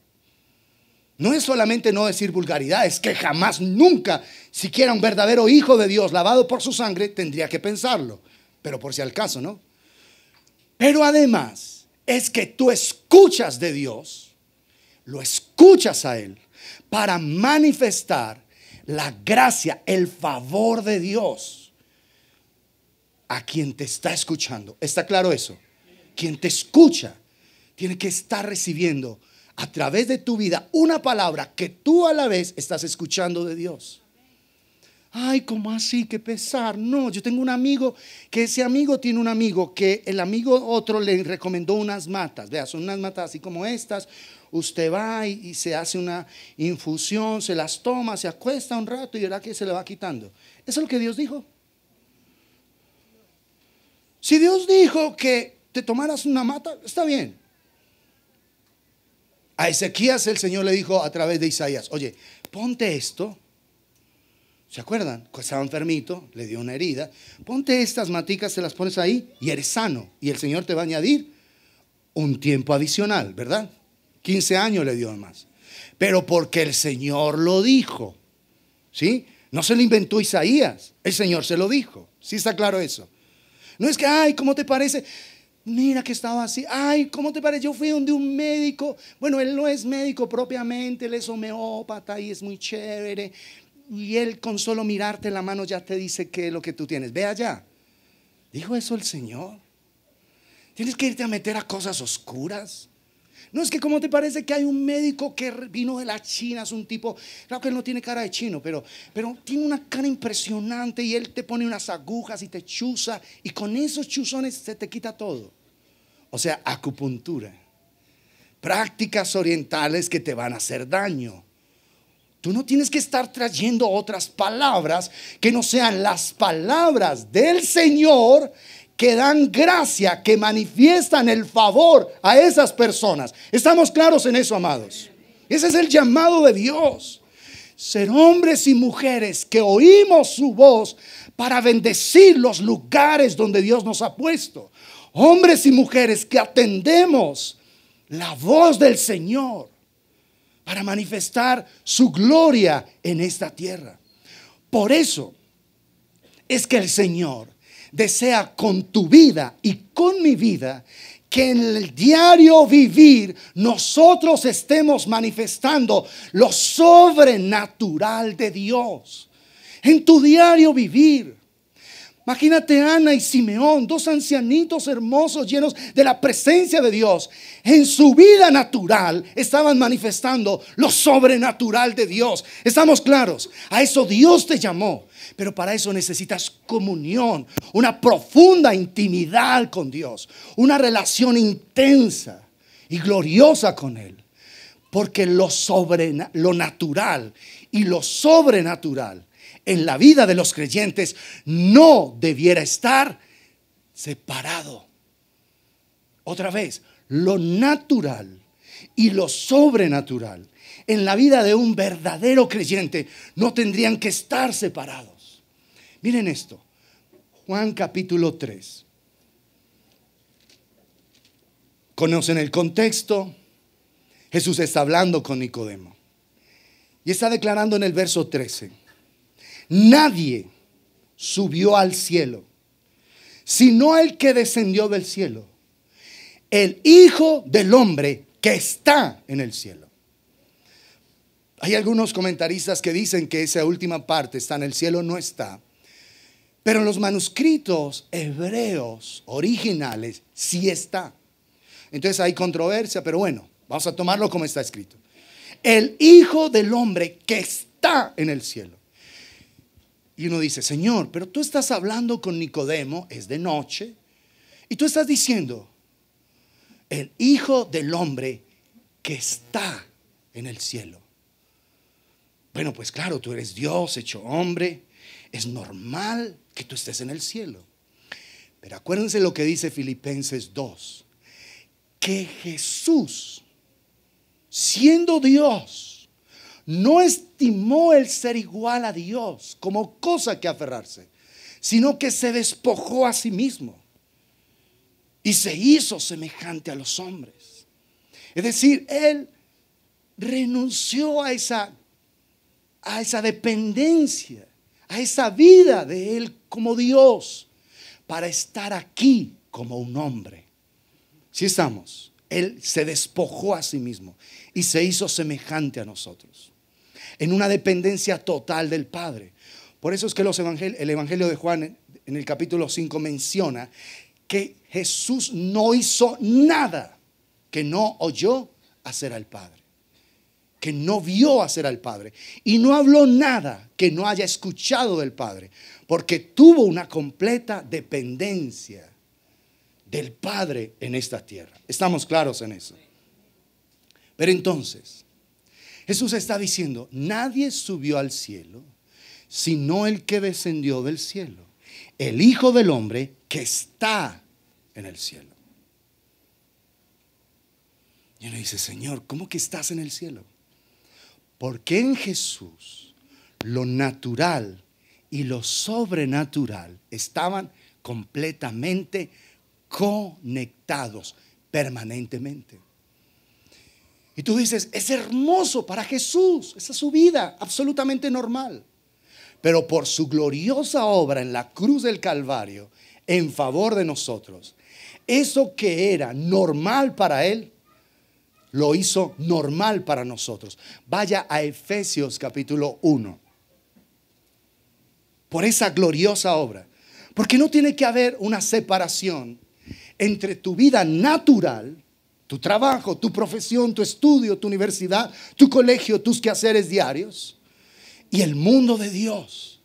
S1: No es solamente no decir vulgaridades, que jamás, nunca, siquiera un verdadero hijo de Dios lavado por su sangre tendría que pensarlo. Pero por si al caso, ¿no? Pero además es que tú escuchas de Dios, lo escuchas a Él para manifestar la gracia, el favor de Dios a quien te está escuchando. ¿Está claro eso? Quien te escucha tiene que estar recibiendo a través de tu vida una palabra que tú a la vez estás escuchando de Dios. Ay, ¿cómo así? Qué pesar. No, yo tengo un amigo que ese amigo tiene un amigo que el amigo otro le recomendó unas matas. Vea, son unas matas así como estas. Usted va y se hace una infusión, se las toma, se acuesta un rato y verá que se le va quitando. Eso es lo que Dios dijo. Si Dios dijo que te tomaras una mata, está bien. A Ezequías el Señor le dijo a través de Isaías, oye, ponte esto. ¿Se acuerdan? Estaba enfermito, le dio una herida. Ponte estas maticas, se las pones ahí y eres sano. Y el Señor te va a añadir un tiempo adicional, ¿verdad? 15 años le dio más. Pero porque el Señor lo dijo, ¿sí? No se lo inventó Isaías, el Señor se lo dijo. ¿Sí está claro eso? No es que, ay, ¿cómo te parece? Mira que estaba así. Ay, ¿cómo te parece? Yo fui donde un médico. Bueno, él no es médico propiamente, él es homeópata y es muy chévere. Y él con solo mirarte la mano ya te dice qué es lo que tú tienes. Ve allá. ¿Dijo eso el Señor? ¿Tienes que irte a meter a cosas oscuras? No es que, ¿cómo te parece que hay un médico que vino de la China? Es un tipo, claro que él no tiene cara de chino, pero tiene una cara impresionante y él te pone unas agujas y te chuza y con esos chuzones se te quita todo. O sea, acupuntura. prácticas orientales que te van a hacer daño. Tú no tienes que estar trayendo otras palabras que no sean las palabras del Señor, que dan gracia, que manifiestan el favor a esas personas. ¿Estamos claros en eso, amados? Ese es el llamado de Dios. Ser hombres y mujeres que oímos su voz para bendecir los lugares donde Dios nos ha puesto. Hombres y mujeres que atendemos la voz del Señor para manifestar su gloria en esta tierra. Por eso es que el Señor desea con tu vida y con mi vida que en el diario vivir nosotros estemos manifestando lo sobrenatural de Dios. En tu diario vivir. Imagínate a Ana y Simeón, dos ancianitos hermosos llenos de la presencia de Dios. En su vida natural estaban manifestando lo sobrenatural de Dios. ¿Estamos claros? A eso Dios te llamó. Pero para eso necesitas comunión, una profunda intimidad con Dios, una relación intensa y gloriosa con Él. Porque lo natural y lo sobrenatural en la vida de los creyentes no debiera estar separado. Otra vez, lo natural y lo sobrenatural en la vida de un verdadero creyente no tendrían que estar separados. Miren esto, Juan capítulo 3. Conocen el contexto. Jesús está hablando con Nicodemo y está declarando en el verso 13: nadie subió al cielo, sino el que descendió del cielo, el Hijo del Hombre que está en el cielo. Hay algunos comentaristas que dicen que esa última parte está en el cielo, no está. Pero en los manuscritos hebreos originales sí está. Entonces hay controversia, pero bueno, vamos a tomarlo como está escrito. El Hijo del Hombre que está en el cielo. Y uno dice: Señor, pero tú estás hablando con Nicodemo, es de noche, y tú estás diciendo: el Hijo del Hombre que está en el cielo. Bueno, pues claro, tú eres Dios hecho hombre, es normal que tú estés en el cielo. Pero acuérdense lo que dice Filipenses 2, que Jesús, siendo Dios, no estimó el ser igual a Dios como cosa que aferrarse, sino que se despojó a sí mismo y se hizo semejante a los hombres. Es decir, Él renunció a esa dependencia, a esa vida de Él como Dios, para estar aquí como un hombre. ¿Sí estamos? Él se despojó a sí mismo y se hizo semejante a nosotros, en una dependencia total del Padre. Por eso es que el Evangelio de Juan en el capítulo 5 menciona que Jesús no hizo nada que no oyó hacer al Padre, que no vio hacer al Padre, y no habló nada que no haya escuchado del Padre, porque tuvo una completa dependencia del Padre en esta tierra. ¿Estamos claros en eso? Pero entonces Jesús está diciendo: nadie subió al cielo sino el que descendió del cielo, el Hijo del Hombre que está en el cielo. Y uno dice: Señor, ¿cómo que estás en el cielo? Porque en Jesús lo natural y lo sobrenatural estaban completamente conectados permanentemente. Y tú dices: es hermoso para Jesús, esa es su vida, absolutamente normal. Pero por su gloriosa obra en la cruz del Calvario, en favor de nosotros, eso que era normal para Él, lo hizo normal para nosotros. Vaya a Efesios capítulo 1. Por esa gloriosa obra. Porque no tiene que haber una separación entre tu vida natural, tu trabajo, tu profesión, tu estudio, tu universidad, tu colegio, tus quehaceres diarios, y el mundo de Dios.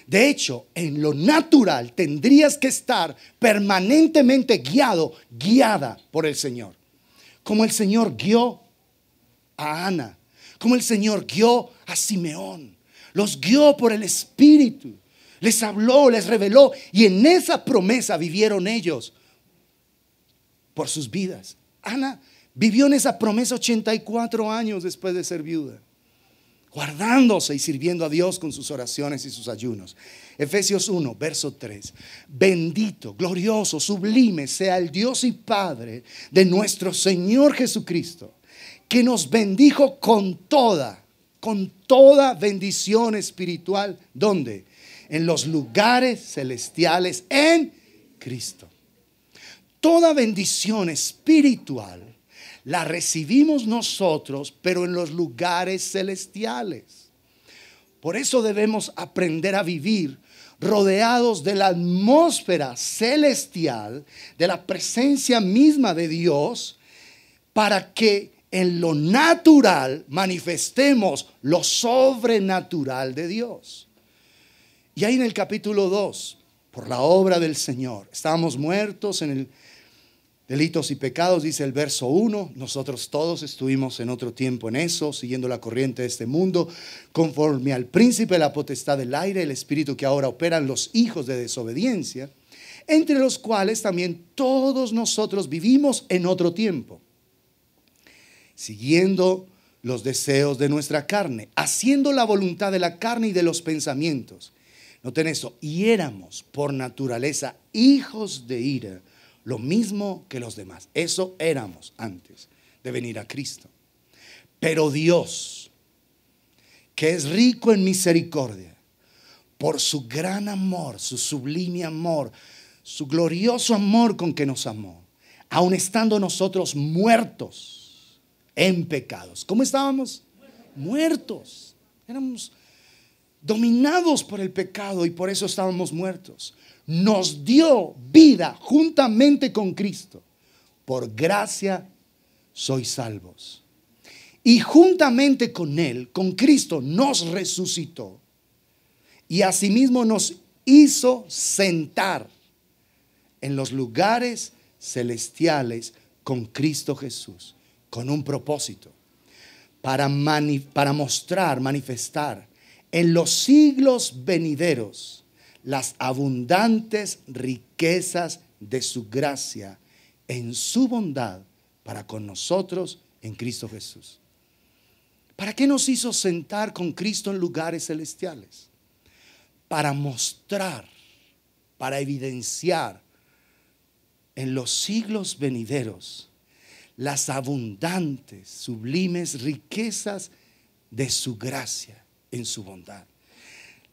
S1: De hecho, en lo natural tendrías que estar permanentemente guiada por el Señor. como el Señor guió a Ana, como el Señor guió a Simeón. Los guió por el Espíritu, les habló, les reveló, y en esa promesa vivieron ellos por sus vidas. Ana vivió en esa promesa 84 años después de ser viuda, guardándose y sirviendo a Dios con sus oraciones y sus ayunos. Efesios 1, verso 3. Bendito, glorioso, sublime sea el Dios y Padre de nuestro Señor Jesucristo, que nos bendijo con toda bendición espiritual. ¿Dónde? En los lugares celestiales en Cristo. Toda bendición espiritual la recibimos nosotros, pero en los lugares celestiales. Por eso debemos aprender a vivir rodeados de la atmósfera celestial, de la presencia misma de Dios, para que en lo natural manifestemos lo sobrenatural de Dios. Y ahí en el capítulo 2, por la obra del Señor, estábamos muertos en el delitos y pecados, dice el verso 1. Nosotros todos estuvimos en otro tiempo en eso, siguiendo la corriente de este mundo, conforme al príncipe de la potestad del aire, el espíritu que ahora operan los hijos de desobediencia, entre los cuales también todos nosotros vivimos en otro tiempo, siguiendo los deseos de nuestra carne, haciendo la voluntad de la carne y de los pensamientos. Noten eso, y éramos por naturaleza hijos de ira, lo mismo que los demás. Eso éramos antes de venir a Cristo. Pero Dios, que es rico en misericordia, por su gran amor, su sublime amor, su glorioso amor con que nos amó, aun estando nosotros muertos en pecados. ¿Cómo estábamos? Muertos. Éramos dominados por el pecado y por eso estábamos muertos. Nos dio vida juntamente con Cristo. Por gracia sois salvos. Y juntamente con Él, con Cristo, nos resucitó. Y asimismo nos hizo sentar en los lugares celestiales con Cristo Jesús. Con un propósito. Para mostrar, manifestar en los siglos venideros las abundantes riquezas de su gracia en su bondad para con nosotros en Cristo Jesús. ¿Para qué nos hizo sentar con Cristo en lugares celestiales? Para mostrar, para evidenciar en los siglos venideros las abundantes, sublimes riquezas de su gracia en su bondad.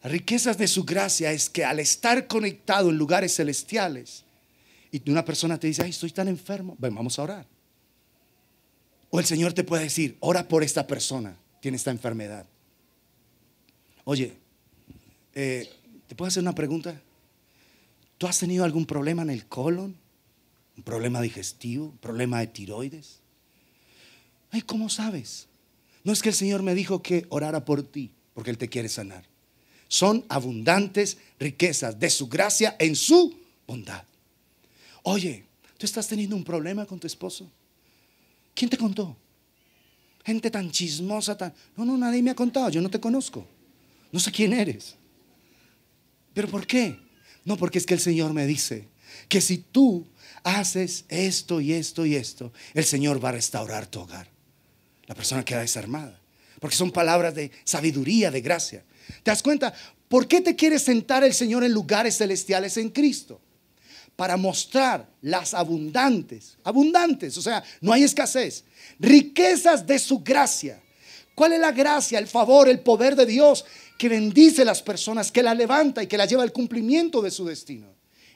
S1: Las riquezas de su gracia es que al estar conectado en lugares celestiales y una persona te dice, ay, estoy tan enfermo, ven, vamos a orar. O el Señor te puede decir, ora por esta persona, tiene esta enfermedad. Oye, ¿te puedo hacer una pregunta? ¿Tú has tenido algún problema en el colon? ¿Un problema digestivo? ¿Un problema de tiroides? Ay, ¿cómo sabes? No es que el Señor me dijo que orara por ti, porque Él te quiere sanar. Son abundantes riquezas de su gracia en su bondad. Oye, ¿tú estás teniendo un problema con tu esposo? ¿Quién te contó? Gente tan chismosa, No, nadie me ha contado, yo no te conozco. No sé quién eres. ¿Pero por qué? No, porque es que el Señor me dice que si tú haces esto y esto y esto, el Señor va a restaurar tu hogar. La persona queda desarmada, porque son palabras de sabiduría, de gracia. ¿Te das cuenta? ¿Por qué te quiere sentar el Señor en lugares celestiales en Cristo? Para mostrar las abundantes, o sea, no hay escasez, riquezas de su gracia. ¿Cuál es la gracia, el favor, el poder de Dios que bendice a las personas, que la levanta y que la lleva al cumplimiento de su destino?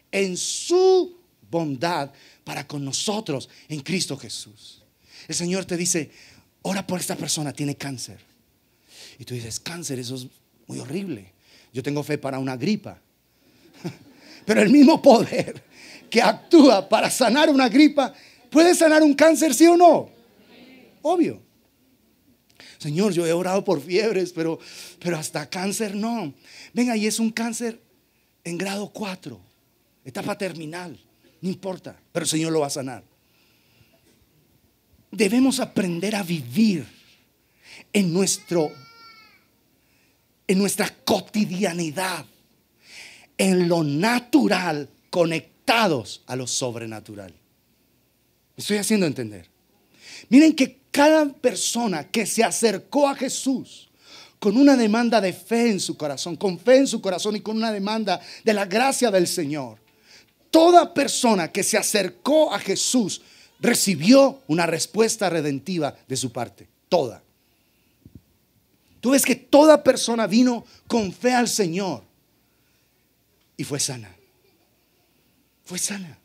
S1: En su bondad para con nosotros en Cristo Jesús. El Señor te dice, ora por esta persona, tiene cáncer. Y tú dices, cáncer, eso es muy horrible. Yo tengo fe para una gripa. Pero el mismo poder que actúa para sanar una gripa, ¿puede sanar un cáncer, sí o no? Obvio. Señor, yo he orado por fiebres, pero hasta cáncer no. Venga, y es un cáncer en grado 4, etapa terminal. No importa, pero el Señor lo va a sanar. debemos aprender a vivir en nuestra cotidianidad, en lo natural, conectados a lo sobrenatural. ¿Me estoy haciendo entender? Miren que cada persona que se acercó a Jesús con una demanda de fe en su corazón, con fe en su corazón y con una demanda de la gracia del Señor, toda persona que se acercó a Jesús recibió una respuesta redentiva de su parte. Toda. Tú ves que toda persona vino con fe al Señor y fue sana. Fue sana.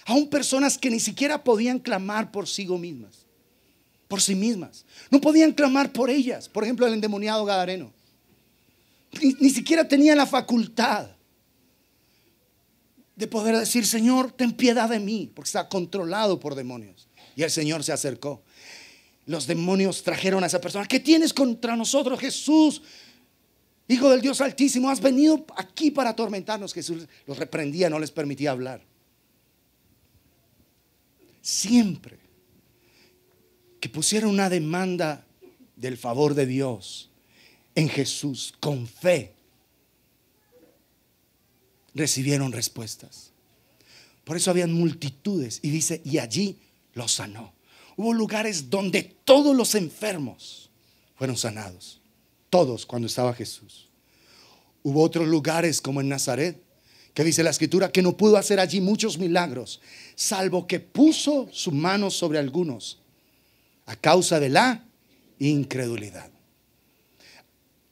S1: Aún personas que ni siquiera podían clamar por sí mismas. Por sí mismas. No podían clamar por ellas. Por ejemplo, el endemoniado gadareno. Ni siquiera tenía la facultad de poder decir: Señor, ten piedad de mí, porque está controlado por demonios. Y el Señor se acercó. Los demonios trajeron a esa persona: ¿qué tienes contra nosotros, Jesús, Hijo del Dios Altísimo? Has venido aquí para atormentarnos. Jesús los reprendía, no les permitía hablar. Siempre que pusieron una demanda del favor de Dios en Jesús con fe, recibieron respuestas. Por eso habían multitudes, y dice: y allí los sanó. Hubo lugares donde todos los enfermos fueron sanados. Todos, cuando estaba Jesús. Hubo otros lugares, como en Nazaret, que dice la Escritura que no pudo hacer allí muchos milagros, salvo que puso su mano sobre algunos a causa de la incredulidad.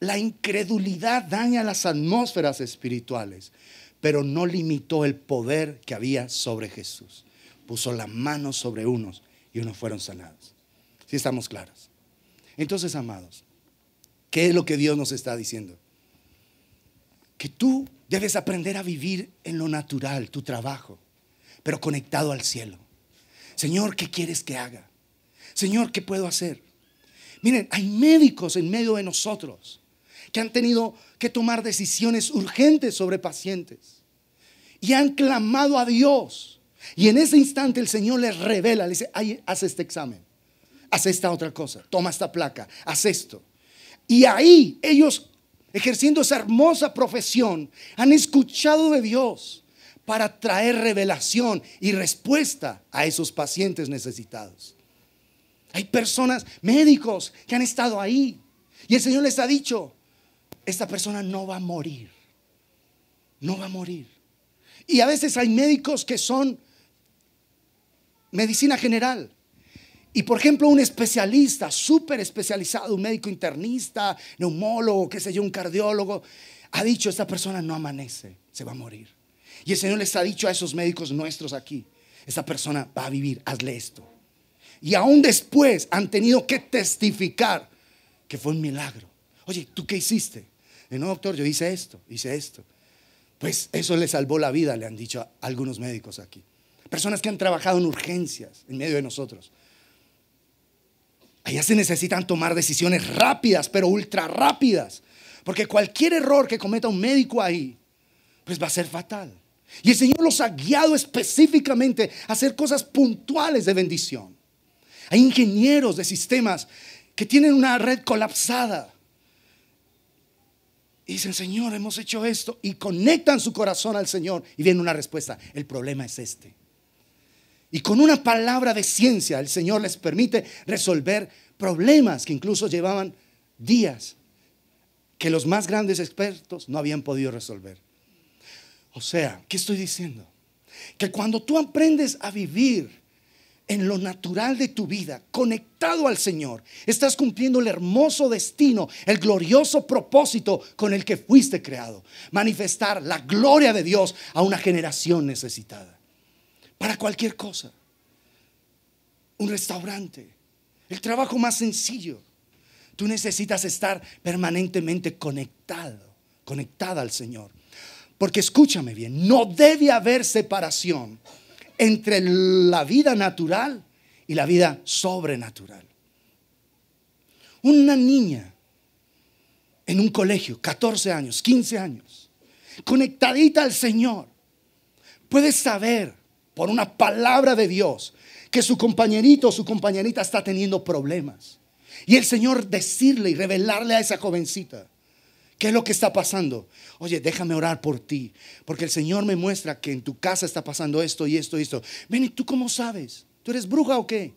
S1: La incredulidad daña las atmósferas espirituales, pero no limitó el poder que había sobre Jesús. Puso la mano sobre unos y unos fueron sanados. ¿Sí estamos claros? Entonces, amados, ¿qué es lo que Dios nos está diciendo? Que tú debes aprender a vivir en lo natural, tu trabajo, pero conectado al cielo. Señor, ¿qué quieres que haga? Señor, ¿qué puedo hacer? Miren, hay médicos en medio de nosotros que han tenido que tomar decisiones urgentes sobre pacientes y han clamado a Dios. Y en ese instante el Señor les revela, le dice: haz este examen, haz esta otra cosa, toma esta placa, haz esto. Y ahí ellos, ejerciendo esa hermosa profesión, han escuchado de Dios para traer revelación y respuesta a esos pacientes necesitados. Hay personas, médicos, que han estado ahí y el Señor les ha dicho: esta persona no va a morir. No va a morir. Y a veces hay médicos que son medicina general. Y por ejemplo, un especialista súper especializado, un médico internista, neumólogo, qué sé yo, un cardiólogo, ha dicho: esta persona no amanece, se va a morir. Y el Señor les ha dicho a esos médicos nuestros aquí: esta persona va a vivir, hazle esto. Y aún después han tenido que testificar que fue un milagro. Oye, ¿tú qué hiciste? No, doctor, yo hice esto, hice esto. Pues eso le salvó la vida, le han dicho a algunos médicos aquí. Personas que han trabajado en urgencias en medio de nosotros. Allá se necesitan tomar decisiones rápidas, pero ultra rápidas, porque cualquier error que cometa un médico ahí, pues va a ser fatal. Y el Señor los ha guiado específicamente a hacer cosas puntuales de bendición. Hay ingenieros de sistemas que tienen una red colapsada y dicen: Señor, hemos hecho esto, y conectan su corazón al Señor y viene una respuesta: el problema es este. Y con una palabra de ciencia el Señor les permite resolver problemas que incluso llevaban días, que los más grandes expertos no habían podido resolver. O sea, ¿qué estoy diciendo? Que cuando tú aprendes a vivir en lo natural de tu vida, conectado al Señor, estás cumpliendo el hermoso destino, el glorioso propósito con el que fuiste creado: manifestar la gloria de Dios a una generación necesitada. Para cualquier cosa, un restaurante, el trabajo más sencillo, tú necesitas estar permanentemente conectada al Señor. Porque escúchame bien, no debe haber separación entre la vida natural y la vida sobrenatural. Una niña en un colegio, 14 años, 15 años, conectadita al Señor, puede saber por una palabra de Dios que su compañerito o su compañerita está teniendo problemas. Y el Señor decirle y revelarle a esa jovencita qué es lo que está pasando. Oye, déjame orar por ti, porque el Señor me muestra que en tu casa está pasando esto y esto y esto. Ven, ¿y tú cómo sabes? ¿Tú eres bruja o qué?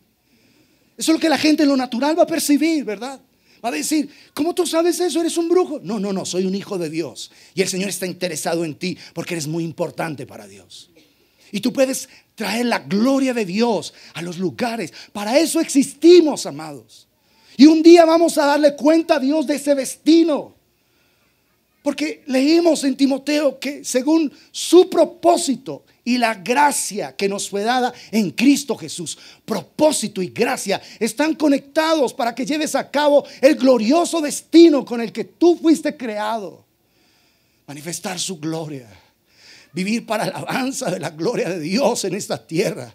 S1: Eso es lo que la gente en lo natural va a percibir, ¿verdad? Va a decir, ¿cómo tú sabes eso? ¿Eres un brujo? No, no, no, soy un hijo de Dios. Y el Señor está interesado en ti porque eres muy importante para Dios. Y tú puedes traer la gloria de Dios a los lugares. Para eso existimos, amados. Y un día vamos a darle cuenta a Dios de ese destino. Porque leímos en Timoteo que según su propósito y la gracia que nos fue dada en Cristo Jesús, propósito y gracia están conectados para que lleves a cabo el glorioso destino con el que tú fuiste creado. Manifestar su gloria, vivir para alabanza de la gloria de Dios en esta tierra,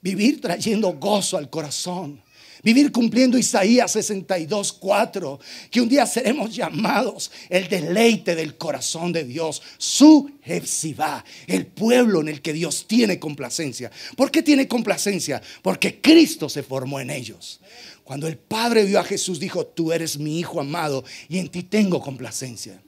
S1: vivir trayendo gozo al corazón. Vivir cumpliendo Isaías 62:4, que un día seremos llamados el deleite del corazón de Dios, su Hepzibá, el pueblo en el que Dios tiene complacencia. ¿Por qué tiene complacencia? Porque Cristo se formó en ellos. Cuando el Padre vio a Jesús, dijo: tú eres mi Hijo amado y en ti tengo complacencia.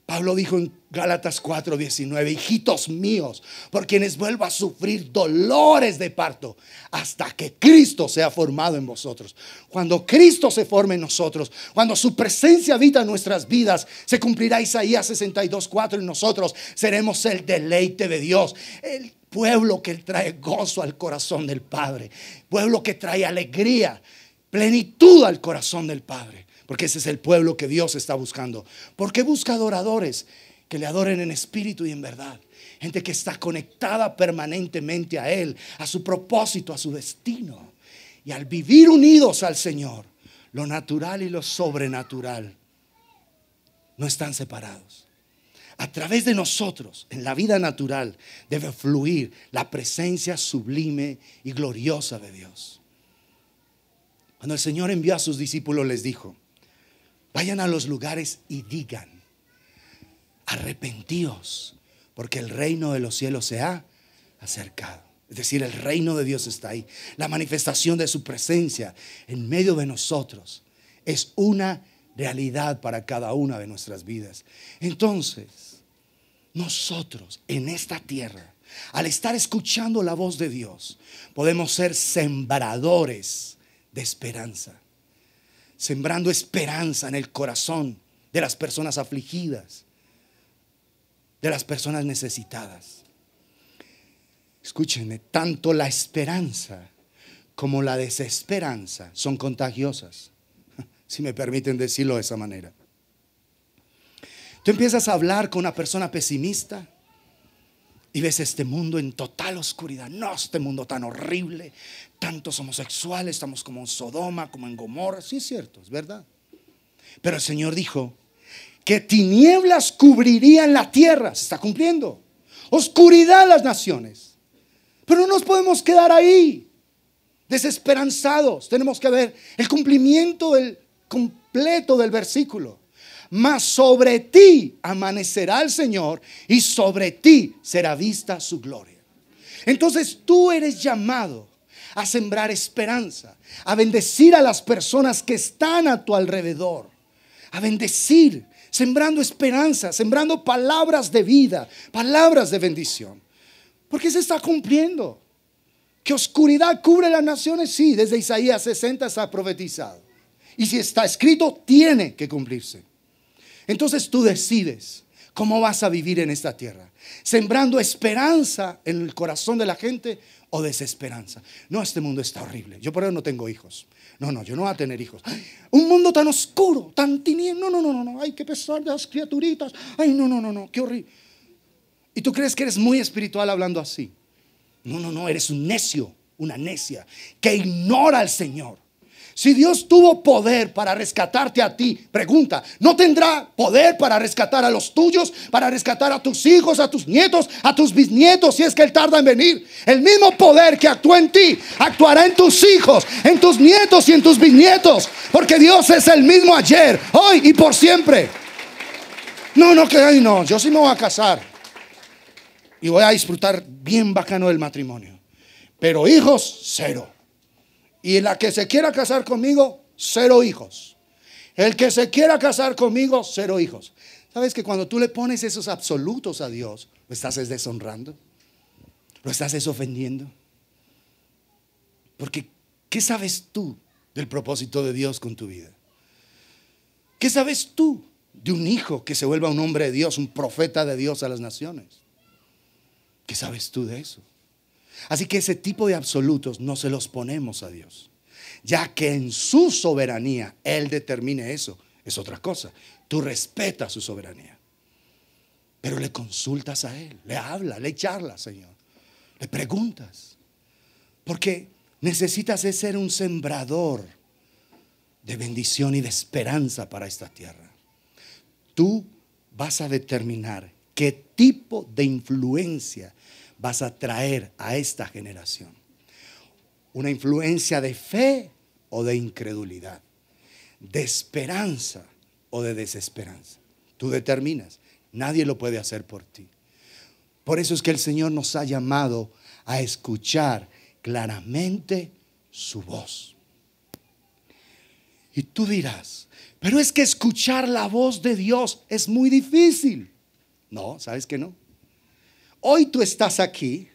S1: Pablo dijo en Gálatas 4:19: hijitos míos, por quienes vuelvo a sufrir dolores de parto hasta que Cristo sea formado en vosotros. Cuando Cristo se forme en nosotros, cuando su presencia habita en nuestras vidas, se cumplirá Isaías 62:4 y nosotros seremos el deleite de Dios, el pueblo que trae gozo al corazón del Padre, pueblo que trae alegría, plenitud al corazón del Padre. Porque ese es el pueblo que Dios está buscando. ¿Por qué busca adoradores que le adoren en espíritu y en verdad? Gente que está conectada permanentemente a Él, a su propósito, a su destino. Y al vivir unidos al Señor, lo natural y lo sobrenatural no están separados. A través de nosotros, en la vida natural, debe fluir la presencia sublime y gloriosa de Dios. Cuando el Señor envió a sus discípulos, les dijo: vayan a los lugares y digan: arrepentíos, porque el reino de los cielos se ha acercado. Es decir, el reino de Dios está ahí. La manifestación de su presencia en medio de nosotros es una realidad para cada una de nuestras vidas. Entonces, nosotros en esta tierra, al estar escuchando la voz de Dios, podemos ser sembradores de esperanza. Sembrando esperanza en el corazón de las personas afligidas, de las personas necesitadas. Escúchenme, tanto la esperanza como la desesperanza son contagiosas, si me permiten decirlo de esa manera. Tú empiezas a hablar con una persona pesimista y ves este mundo en total oscuridad. No, este mundo tan horrible, tantos homosexuales, estamos como en Sodoma, como en Gomorra. Sí, es cierto, es verdad. Pero el Señor dijo que tinieblas cubrirían la tierra. Se está cumpliendo. Oscuridad las naciones. Pero no nos podemos quedar ahí desesperanzados. Tenemos que ver el cumplimiento completo del versículo. Mas sobre ti amanecerá el Señor y sobre ti será vista su gloria. Entonces tú eres llamado a sembrar esperanza, a bendecir a las personas que están a tu alrededor, a bendecir, sembrando esperanza, sembrando palabras de vida, palabras de bendición. Porque se está cumpliendo. ¿Que oscuridad cubre las naciones? Sí, desde Isaías 60 está profetizado. Y si está escrito, tiene que cumplirse. Entonces tú decides cómo vas a vivir en esta tierra, sembrando esperanza en el corazón de la gente o desesperanza. No, este mundo está horrible. Yo por eso no tengo hijos. No, yo no voy a tener hijos. Ay, un mundo tan oscuro, tan tinieblo. No. Ay, qué pesar de las criaturitas. Ay, no, qué horrible. Y tú crees que eres muy espiritual hablando así. No, eres un necio, una necia que ignora al Señor. Si Dios tuvo poder para rescatarte a ti, pregunta, ¿no tendrá poder para rescatar a los tuyos? Para rescatar a tus hijos, a tus nietos, a tus bisnietos, si es que Él tarda en venir. El mismo poder que actúa en ti, actuará en tus hijos, en tus nietos y en tus bisnietos. Porque Dios es el mismo ayer, hoy y por siempre. No, yo sí me voy a casar y voy a disfrutar bien bacano del matrimonio. Pero hijos, cero. Y la que se quiera casar conmigo, 0 hijos. El que se quiera casar conmigo, 0 hijos. ¿Sabes que cuando tú le pones esos absolutos a Dios, lo estás deshonrando? Lo estás ofendiendo. Porque ¿qué sabes tú del propósito de Dios con tu vida? ¿Qué sabes tú de un hijo que se vuelva un hombre de Dios, un profeta de Dios a las naciones? ¿Qué sabes tú de eso? Así que ese tipo de absolutos no se los ponemos a Dios, ya que en su soberanía Él determine eso. Es otra cosa. Tú respetas su soberanía, pero le consultas a Él, le hablas, le charlas, Señor, le preguntas, porque necesitas ser un sembrador de bendición y de esperanza para esta tierra. Tú vas a determinar qué tipo de influencia vas a traer a esta generación. Una influencia de fe o de incredulidad, de esperanza o de desesperanza. Tú determinas. Nadie lo puede hacer por ti. Por eso es que el Señor nos ha llamado a escuchar claramente su voz. Y tú dirás, pero es que escuchar la voz de Dios es muy difícil. No, ¿sabes que no? Hoy tú estás aquí.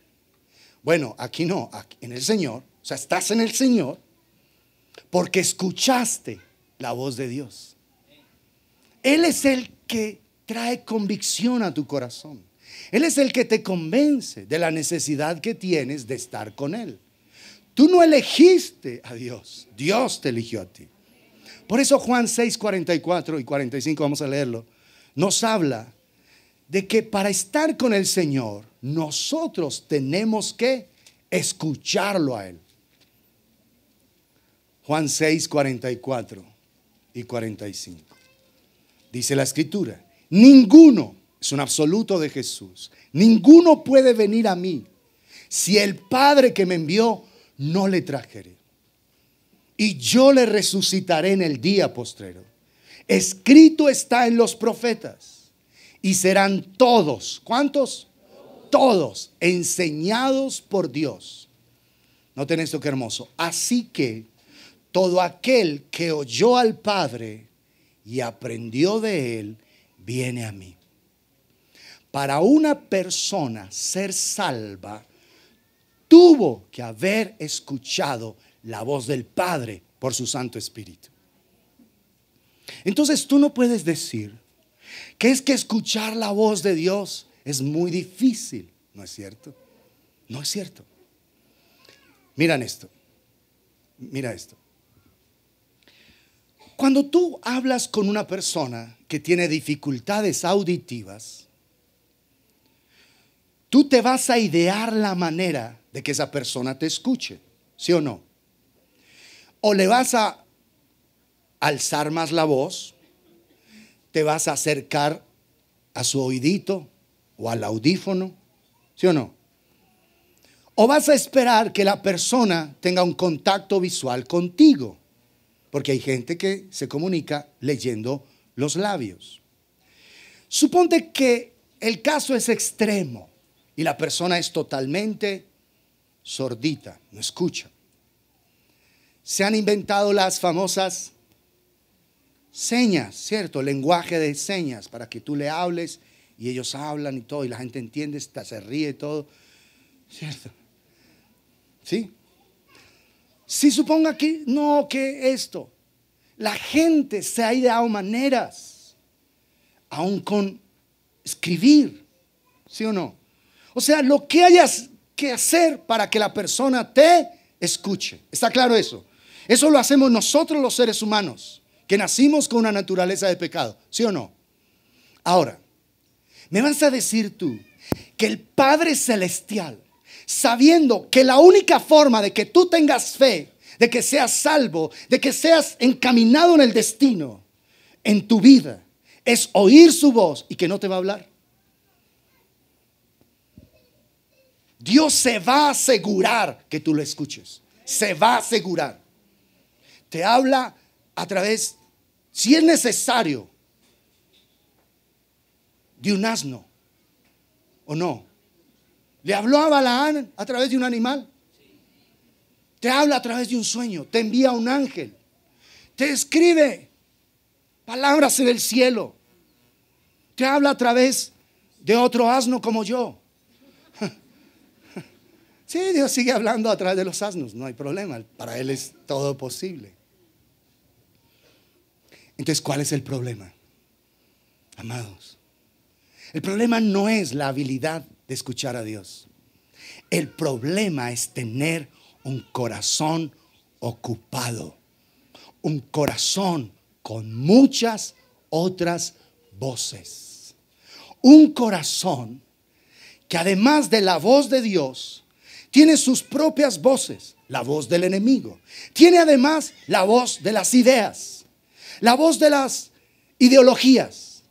S1: Bueno, aquí no, aquí, en el Señor. O sea, estás en el Señor porque escuchaste la voz de Dios. Él es el que trae convicción a tu corazón. Él es el que te convence de la necesidad que tienes de estar con Él. Tú no elegiste a Dios, Dios te eligió a ti. Por eso Juan 6, 44 y 45, vamos a leerlo, nos habla de que para estar con el Señor, nosotros tenemos que escucharlo a Él. Juan 6, 44 y 45. Dice la Escritura, ninguno, es un absoluto de Jesús, ninguno puede venir a mí si el Padre que me envió no le trajere. Y yo le resucitaré en el día postrero. Escrito está en los profetas. Y serán todos, ¿cuántos? Todos enseñados por Dios. Noten esto que hermoso. Así que todo aquel que oyó al Padre y aprendió de Él, viene a mí. Para una persona ser salva, tuvo que haber escuchado la voz del Padre por su Santo Espíritu. Entonces tú no puedes decir que es que escuchar la voz de Dios es muy difícil. ¿No es cierto? No es cierto. Miren esto. Mira esto. Cuando tú hablas con una persona que tiene dificultades auditivas, tú te vas a idear la manera de que esa persona te escuche, ¿sí o no? O le vas a alzar más la voz, te vas a acercar a su oídito o al audífono, ¿sí o no? O vas a esperar que la persona tenga un contacto visual contigo, porque hay gente que se comunica leyendo los labios. Suponte que el caso es extremo y la persona es totalmente sordita, no escucha. Se han inventado las famosas señas, ¿cierto? Lenguaje de señas para que tú le hables y ellos hablan y todo y la gente entiende, hasta se ríe todo, ¿cierto? ¿Sí? Si suponga que no, que esto, la gente se ha ideado maneras, aún con escribir, ¿sí o no? O sea, lo que hayas que hacer para que la persona te escuche. ¿Está claro eso? Eso lo hacemos nosotros los seres humanos, que nacimos con una naturaleza de pecado, ¿sí o no? Ahora, me vas a decir tú que el Padre Celestial, sabiendo que la única forma de que tú tengas fe, de que seas salvo, de que seas encaminado en el destino, en tu vida, es oír su voz y que no te va a hablar. Dios se va a asegurar que tú lo escuches. Se va a asegurar. Te habla a través, si es necesario, de un asno o no. ¿Le habló a Balaán a través de un animal? te habla a través de un sueño, te envía un ángel, te escribe palabras en el cielo, te habla a través de otro asno como yo. Sí, Dios sigue hablando a través de los asnos, no hay problema, para Él es todo posible. Entonces, ¿cuál es el problema? Amados, el problema no es la habilidad de escuchar a Dios. El problema es tener un corazón ocupado, un corazón con muchas otras voces. Un corazón que además de la voz de Dios, tiene sus propias voces, la voz del enemigo. Tiene además la voz de las ideas, la voz de las ideologías,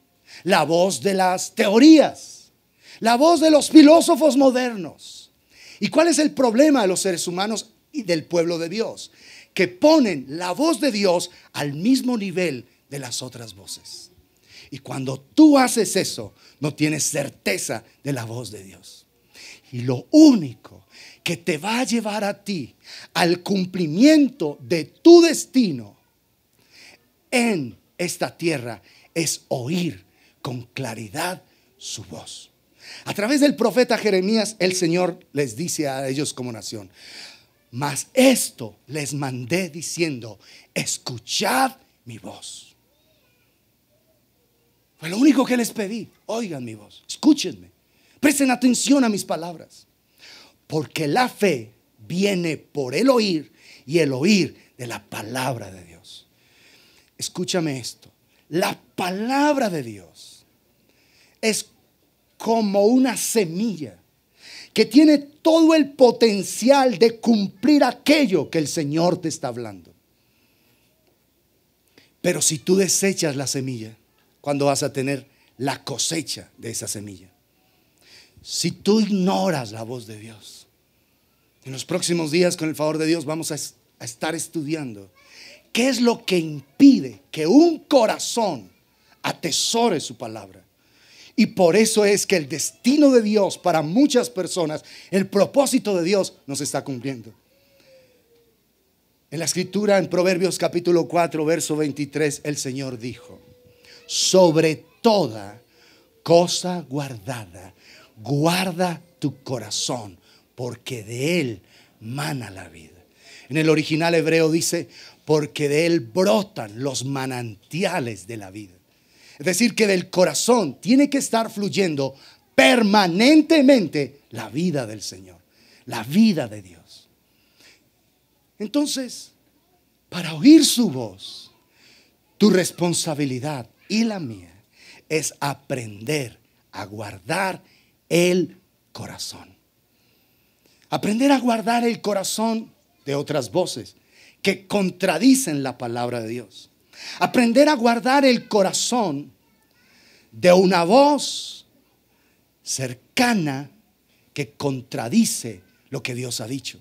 S1: la voz de las teorías, la voz de los filósofos modernos. ¿Y cuál es el problema de los seres humanos y del pueblo de Dios? Que ponen la voz de Dios al mismo nivel de las otras voces. Y cuando tú haces eso, no tienes certeza de la voz de Dios. Y lo único que te va a llevar a ti al cumplimiento de tu destino en esta tierra es oír con claridad su voz. A través del profeta Jeremías, el Señor les dice a ellos como nación: mas esto les mandé diciendo, escuchad mi voz. Fue lo único que les pedí. Oigan mi voz, escúchenme, presten atención a mis palabras. Porque la fe viene por el oír y el oír de la palabra de Dios. Escúchame esto, la palabra de Dios es como una semilla que tiene todo el potencial de cumplir aquello que el Señor te está hablando. Pero si tú desechas la semilla, ¿cuándo vas a tener la cosecha de esa semilla? Si tú ignoras la voz de Dios. En los próximos días, con el favor de Dios, vamos a estar estudiando qué es lo que impide que un corazón atesore su palabra. Y por eso es que el destino de Dios para muchas personas, el propósito de Dios no se está cumpliendo. En la escritura, en Proverbios capítulo 4, verso 23, el Señor dijo: sobre toda cosa guardada, guarda tu corazón, porque de él mana la vida. En el original hebreo dice: porque de él brotan los manantiales de la vida. Es decir, que del corazón tiene que estar fluyendo permanentemente la vida del Señor, la vida de Dios. Entonces, para oír su voz, tu responsabilidad y la mía es aprender a guardar el corazón. Aprender a guardar el corazón de otras voces que contradicen la palabra de Dios. Aprender a guardar el corazón de una voz cercana que contradice lo que Dios ha dicho.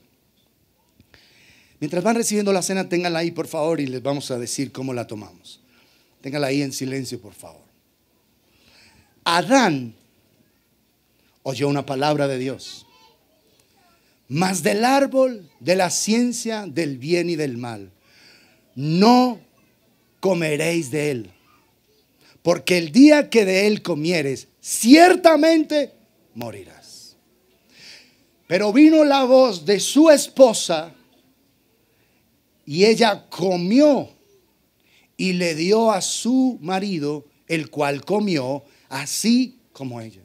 S1: Mientras van recibiendo la cena, ténganla ahí por favor y les vamos a decir cómo la tomamos. Ténganla ahí en silencio por favor. Adán oyó una palabra de Dios: mas del árbol de la ciencia del bien y del mal no comeréis de él, porque el día que de él comieres, ciertamente morirás. Pero vino la voz de su esposa, y ella comió y le dio a su marido, el cual comió así como ella.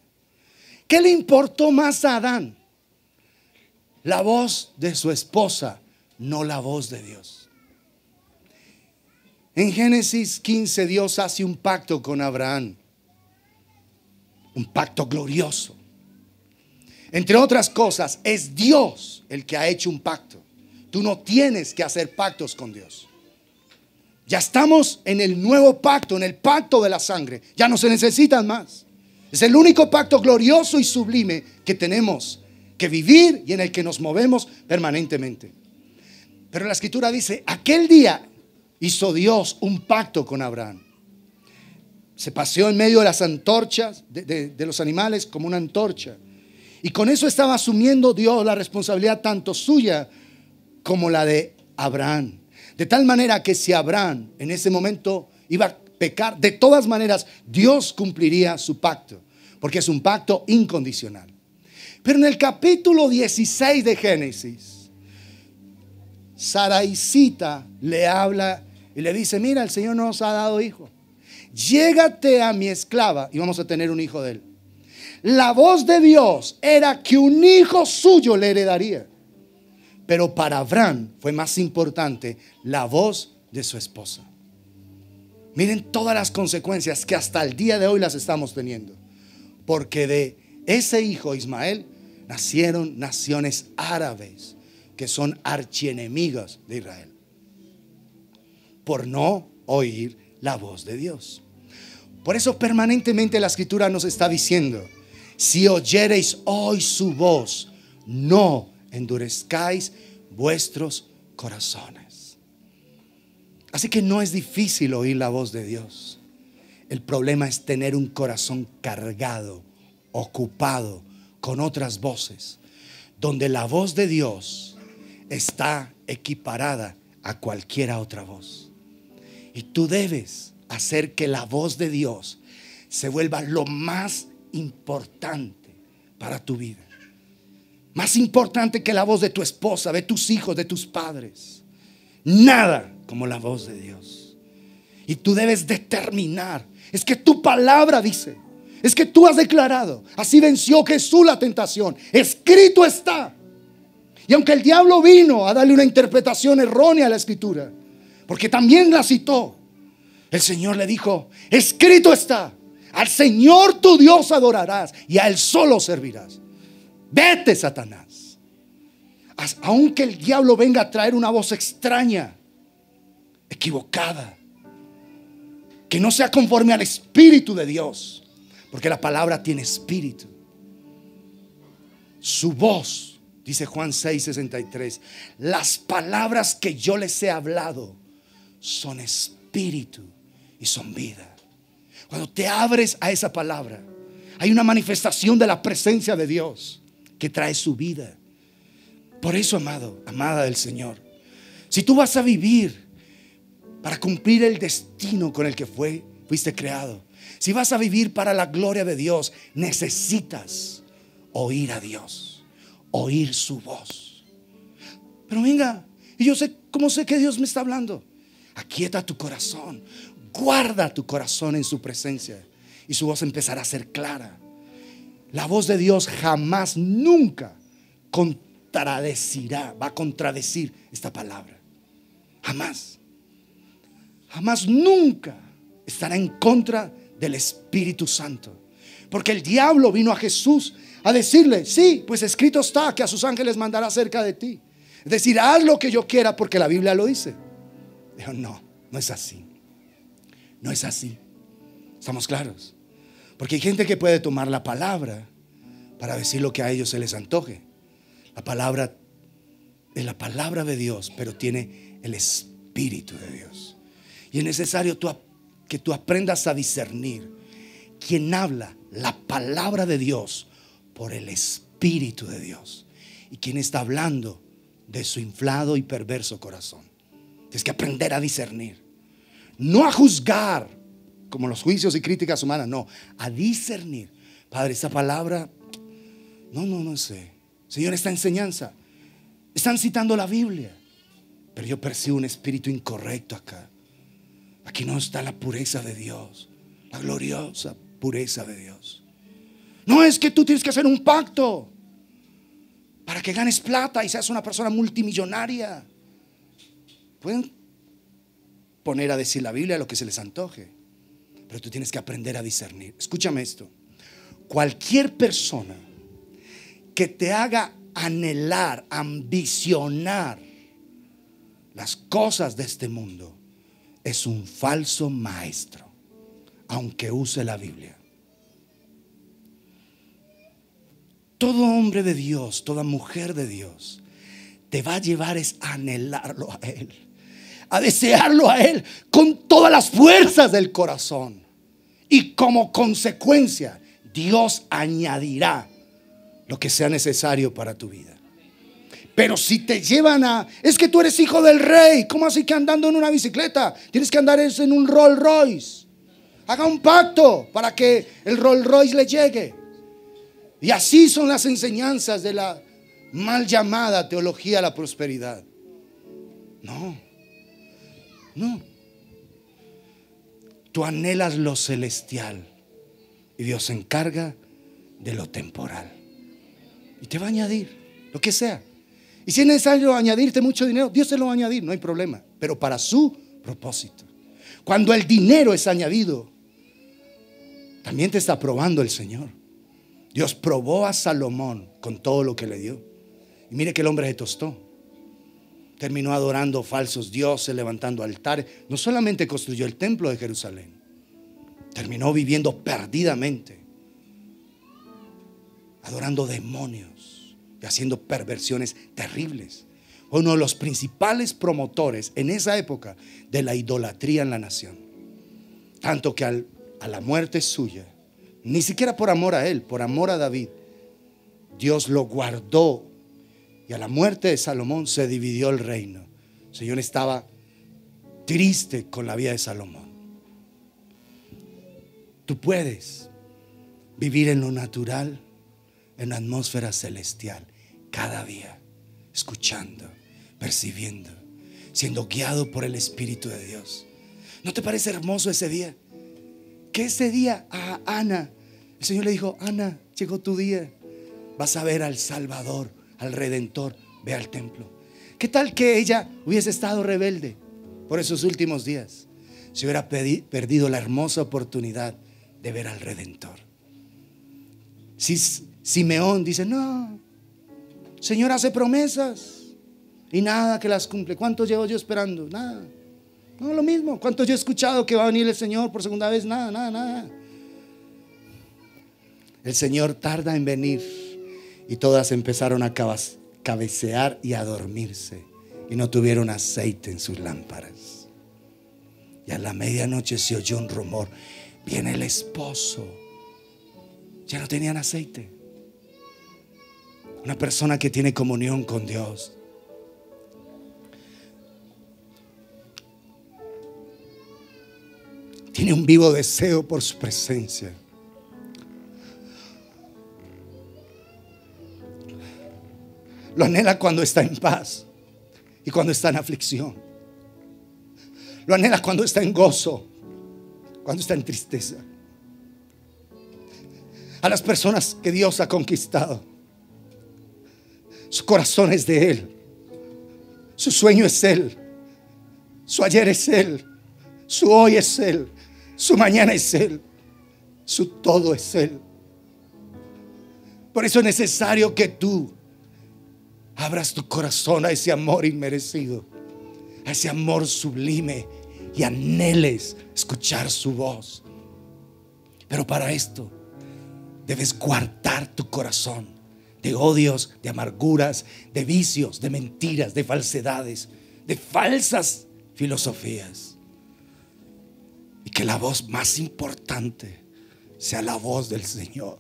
S1: ¿Qué le importó más a Adán? La voz de su esposa, no la voz de Dios. En Génesis 15 Dios hace un pacto con Abraham, un pacto glorioso. Entre otras cosas, es Dios el que ha hecho un pacto. Tú no tienes que hacer pactos con Dios. Ya estamos en el nuevo pacto, en el pacto de la sangre. Ya no se necesitan más. Es el único pacto glorioso y sublime que tenemos que vivir y en el que nos movemos permanentemente. Pero la escritura dice: aquel día hizo Dios un pacto con Abraham. Se paseó en medio de las antorchas de los animales como una antorcha. Y con eso estaba asumiendo Dios la responsabilidad tanto suya como la de Abraham. De tal manera que si Abraham en ese momento iba a pecar, de todas maneras Dios cumpliría su pacto, porque es un pacto incondicional. Pero en el capítulo 16 de Génesis, Saraicita le habla y le dice: mira, el Señor nos ha dado hijo. Llégate a mi esclava y vamos a tener un hijo de él. La voz de Dios era que un hijo suyo le heredaría. Pero para Abraham fue más importante la voz de su esposa. Miren todas las consecuencias que hasta el día de hoy las estamos teniendo. Porque de ese hijo Ismael nacieron naciones árabes que son archienemigas de Israel, por no oír la voz de Dios. Por eso permanentemente la Escritura nos está diciendo: si oyereis hoy su voz, no endurezcáis vuestros corazones. Así que no es difícil oír la voz de Dios. El problema es tener un corazón cargado, ocupado con otras voces, donde la voz de Dios está equiparada a cualquier otra voz. Y tú debes hacer que la voz de Dios se vuelva lo más importante para tu vida. Más importante que la voz de tu esposa, de tus hijos, de tus padres. Nada como la voz de Dios. Y tú debes determinar. Es que tu palabra dice, es que tú has declarado: así venció Jesús la tentación, escrito está. Y aunque el diablo vino a darle una interpretación errónea a la Escritura, porque también la citó, el Señor le dijo: escrito está, al Señor tu Dios adorarás y a Él solo servirás. Vete, Satanás. Aunque el diablo venga a traer una voz extraña, equivocada, que no sea conforme al Espíritu de Dios, porque la palabra tiene espíritu. Su voz, dice Juan 6:63, las palabras que yo les he hablado son espíritu y son vida. Cuando te abres a esa palabra, hay una manifestación de la presencia de Dios que trae su vida. Por eso, amado, amada del Señor, si tú vas a vivir para cumplir el destino con el que fuiste creado, si vas a vivir para la gloria de Dios, necesitas oír a Dios, oír su voz. Pero venga, y yo sé, ¿cómo sé que Dios me está hablando? Aquieta tu corazón, guarda tu corazón en su presencia y su voz empezará a ser clara. La voz de Dios jamás, nunca va a contradecir esta palabra. Jamás. Jamás, nunca estará en contra del Espíritu Santo. Porque el diablo vino a Jesús a decirle: sí, pues escrito está que a sus ángeles mandará cerca de ti. Es decir, haz lo que yo quiera porque la Biblia lo dice. Dijo: no, no es así. No es así. ¿Estamos claros? Porque hay gente que puede tomar la palabra para decir lo que a ellos se les antoje. La palabra es la palabra de Dios, pero tiene el Espíritu de Dios. Y es necesario que tú aprendas a discernir quién habla la palabra de Dios por el Espíritu de Dios y quién está hablando de su inflado y perverso corazón. Tienes que aprender a discernir, no a juzgar como los juicios y críticas humanas, no, a discernir. Padre, esta palabra, no sé. Señor, esta enseñanza, están citando la Biblia, pero yo percibo un espíritu incorrecto acá. Aquí no está la pureza de Dios, la gloriosa pureza de Dios. No es que tú tienes que hacer un pacto para que ganes plata y seas una persona multimillonaria. Pueden poner a decir la Biblia lo que se les antoje, pero tú tienes que aprender a discernir. Escúchame esto: cualquier persona que te haga anhelar, ambicionar las cosas de este mundo es un falso maestro, aunque use la Biblia. Todo hombre de Dios, toda mujer de Dios te va a llevar es a anhelarlo a Él, a desearlo a Él con todas las fuerzas del corazón. Y como consecuencia, Dios añadirá lo que sea necesario para tu vida. Pero si te llevan es que tú eres hijo del rey, ¿cómo así que andando en una bicicleta? Tienes que andar en un Rolls Royce. Haga un pacto para que el Rolls Royce le llegue. Y así son las enseñanzas de la mal llamada teología de la prosperidad. No. Tú anhelas lo celestial y Dios se encarga de lo temporal. Y te va a añadir lo que sea. Y si es necesario añadirte mucho dinero, Dios te lo va a añadir, no hay problema. Pero para su propósito. Cuando el dinero es añadido, también te está probando el Señor. Dios probó a Salomón con todo lo que le dio. Y mire que el hombre se tostó. Terminó adorando falsos dioses, levantando altares. No solamente construyó el templo de Jerusalén, terminó viviendo perdidamente, adorando demonios y haciendo perversiones terribles. Fue uno de los principales promotores en esa época de la idolatría en la nación. Tanto que a la muerte suya, ni siquiera por amor a él, por amor a David, Dios lo guardó. Y a la muerte de Salomón se dividió el reino. El Señor estaba triste con la vida de Salomón. Tú puedes vivir en lo natural, en la atmósfera celestial, cada día, escuchando, percibiendo, siendo guiado por el Espíritu de Dios. ¿No te parece hermoso ese día? Que ese día a Ana, el Señor le dijo: Ana, llegó tu día, vas a ver al Salvador, al Redentor, ve al templo. ¿Qué tal que ella hubiese estado rebelde por esos últimos días? Se hubiera perdido la hermosa oportunidad de ver al Redentor. Si Simeón dice: no, Señor hace promesas y nada que las cumple. ¿Cuánto llevo yo esperando? Nada. No, lo mismo. ¿Cuánto yo he escuchado que va a venir el Señor por segunda vez? Nada. El Señor tarda en venir. Y todas empezaron a cabecear y a dormirse, y no tuvieron aceite en sus lámparas. Y a la medianoche se oyó un rumor: viene el esposo. Ya no tenían aceite. Una persona que tiene comunión con Dios tiene un vivo deseo por su presencia. Lo anhela cuando está en paz y cuando está en aflicción. Lo anhela cuando está en gozo, cuando está en tristeza. A las personas que Dios ha conquistado, su corazón es de Él, su sueño es Él, su ayer es Él, su hoy es Él, su mañana es Él, su todo es Él. Por eso es necesario que tú abras tu corazón a ese amor inmerecido, a ese amor sublime, y anheles escuchar su voz. Pero para esto debes guardar tu corazón de odios, de amarguras, de vicios, de mentiras, de falsedades, de falsas filosofías. Y que la voz más importante sea la voz del Señor.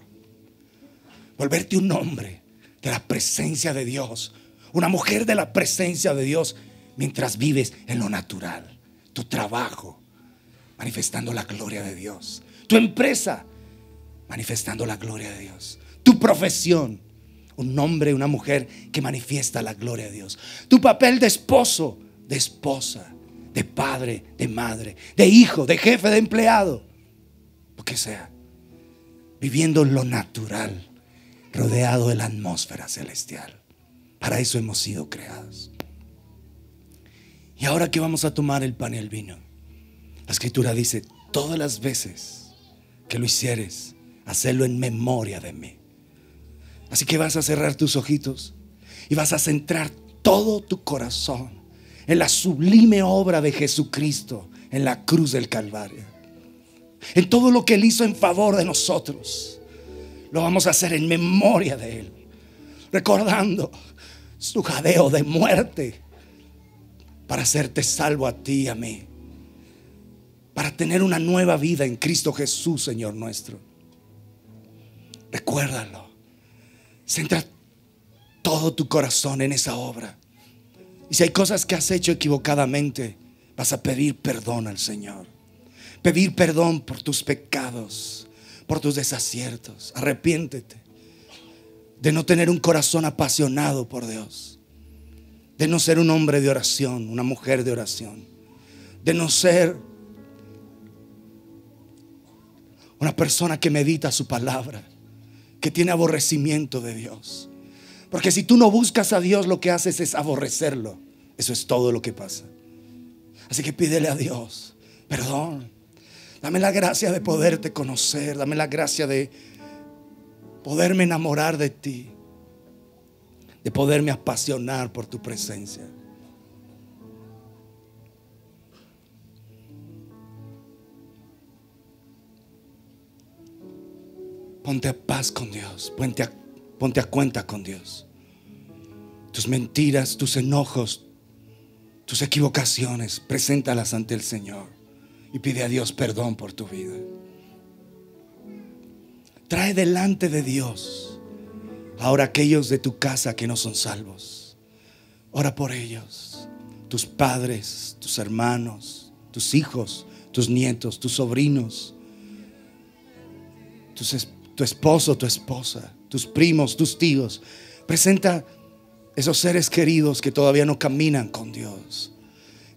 S1: Volverte un hombre de la presencia de Dios, una mujer de la presencia de Dios, mientras vives en lo natural. Tu trabajo, manifestando la gloria de Dios. Tu empresa, manifestando la gloria de Dios. Tu profesión, un hombre, una mujer que manifiesta la gloria de Dios. Tu papel de esposo, de esposa, de padre, de madre, de hijo, de jefe, de empleado, lo que sea, viviendo lo natural, rodeado de la atmósfera celestial. Para eso hemos sido creados. Y ahora que vamos a tomar el pan y el vino, la Escritura dice: todas las veces que lo hicieres, hacelo en memoria de mí. Así que vas a cerrar tus ojitos y vas a centrar todo tu corazón en la sublime obra de Jesucristo en la cruz del Calvario, en todo lo que Él hizo en favor de nosotros. Lo vamos a hacer en memoria de Él, recordando su jadeo de muerte para hacerte salvo a ti y a mí, para tener una nueva vida en Cristo Jesús, Señor nuestro. Recuérdalo. Centra todo tu corazón en esa obra. Y si hay cosas que has hecho equivocadamente, vas a pedir perdón al Señor. Pedir perdón por tus pecados, por tus desaciertos. Arrepiéntete de no tener un corazón apasionado por Dios, de no ser un hombre de oración, una mujer de oración, de no ser una persona que medita su palabra, que tiene aborrecimiento de Dios. Porque si tú no buscas a Dios, lo que haces es aborrecerlo. Eso es todo lo que pasa. Así que pídele a Dios perdón. Dame la gracia de poderte conocer. Dame la gracia de poderme enamorar de ti, de poderme apasionar por tu presencia. Ponte a paz con Dios. Ponte a cuenta con Dios. Tus mentiras, tus enojos, tus equivocaciones, preséntalas ante el Señor y pide a Dios perdón por tu vida. Trae delante de Dios ahora aquellos de tu casa que no son salvos. Ora por ellos, tus padres, tus hermanos, tus hijos, tus nietos, tus sobrinos, tu esposo, tu esposa, tus primos, tus tíos. Presenta esos seres queridos que todavía no caminan con Dios.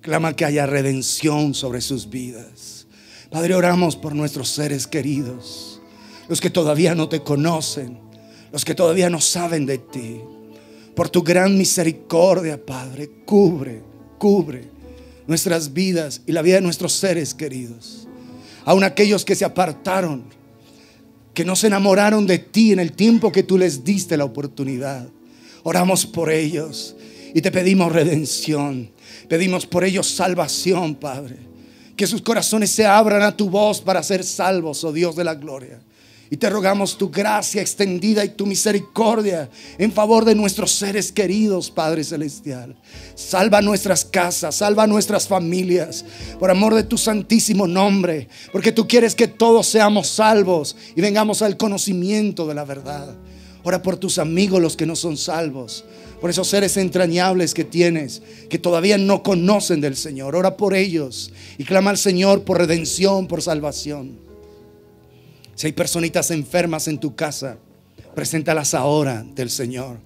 S1: Clama que haya redención sobre sus vidas. Padre, oramos por nuestros seres queridos, los que todavía no te conocen, los que todavía no saben de ti. Por tu gran misericordia, Padre, cubre nuestras vidas y la vida de nuestros seres queridos. Aun aquellos que se apartaron, que no se enamoraron de ti en el tiempo que tú les diste la oportunidad. Oramos por ellos y te pedimos redención. Pedimos por ellos salvación, Padre. Que sus corazones se abran a tu voz para ser salvos, oh Dios de la gloria. Y te rogamos tu gracia extendida y tu misericordia en favor de nuestros seres queridos, Padre Celestial. Salva nuestras casas, salva nuestras familias, por amor de tu santísimo nombre, porque tú quieres que todos seamos salvos y vengamos al conocimiento de la verdad. Ora por tus amigos, los que no son salvos, por esos seres entrañables que tienes, que todavía no conocen del Señor. Ora por ellos y clama al Señor por redención, por salvación. Si hay personitas enfermas en tu casa, preséntalas ahora del Señor.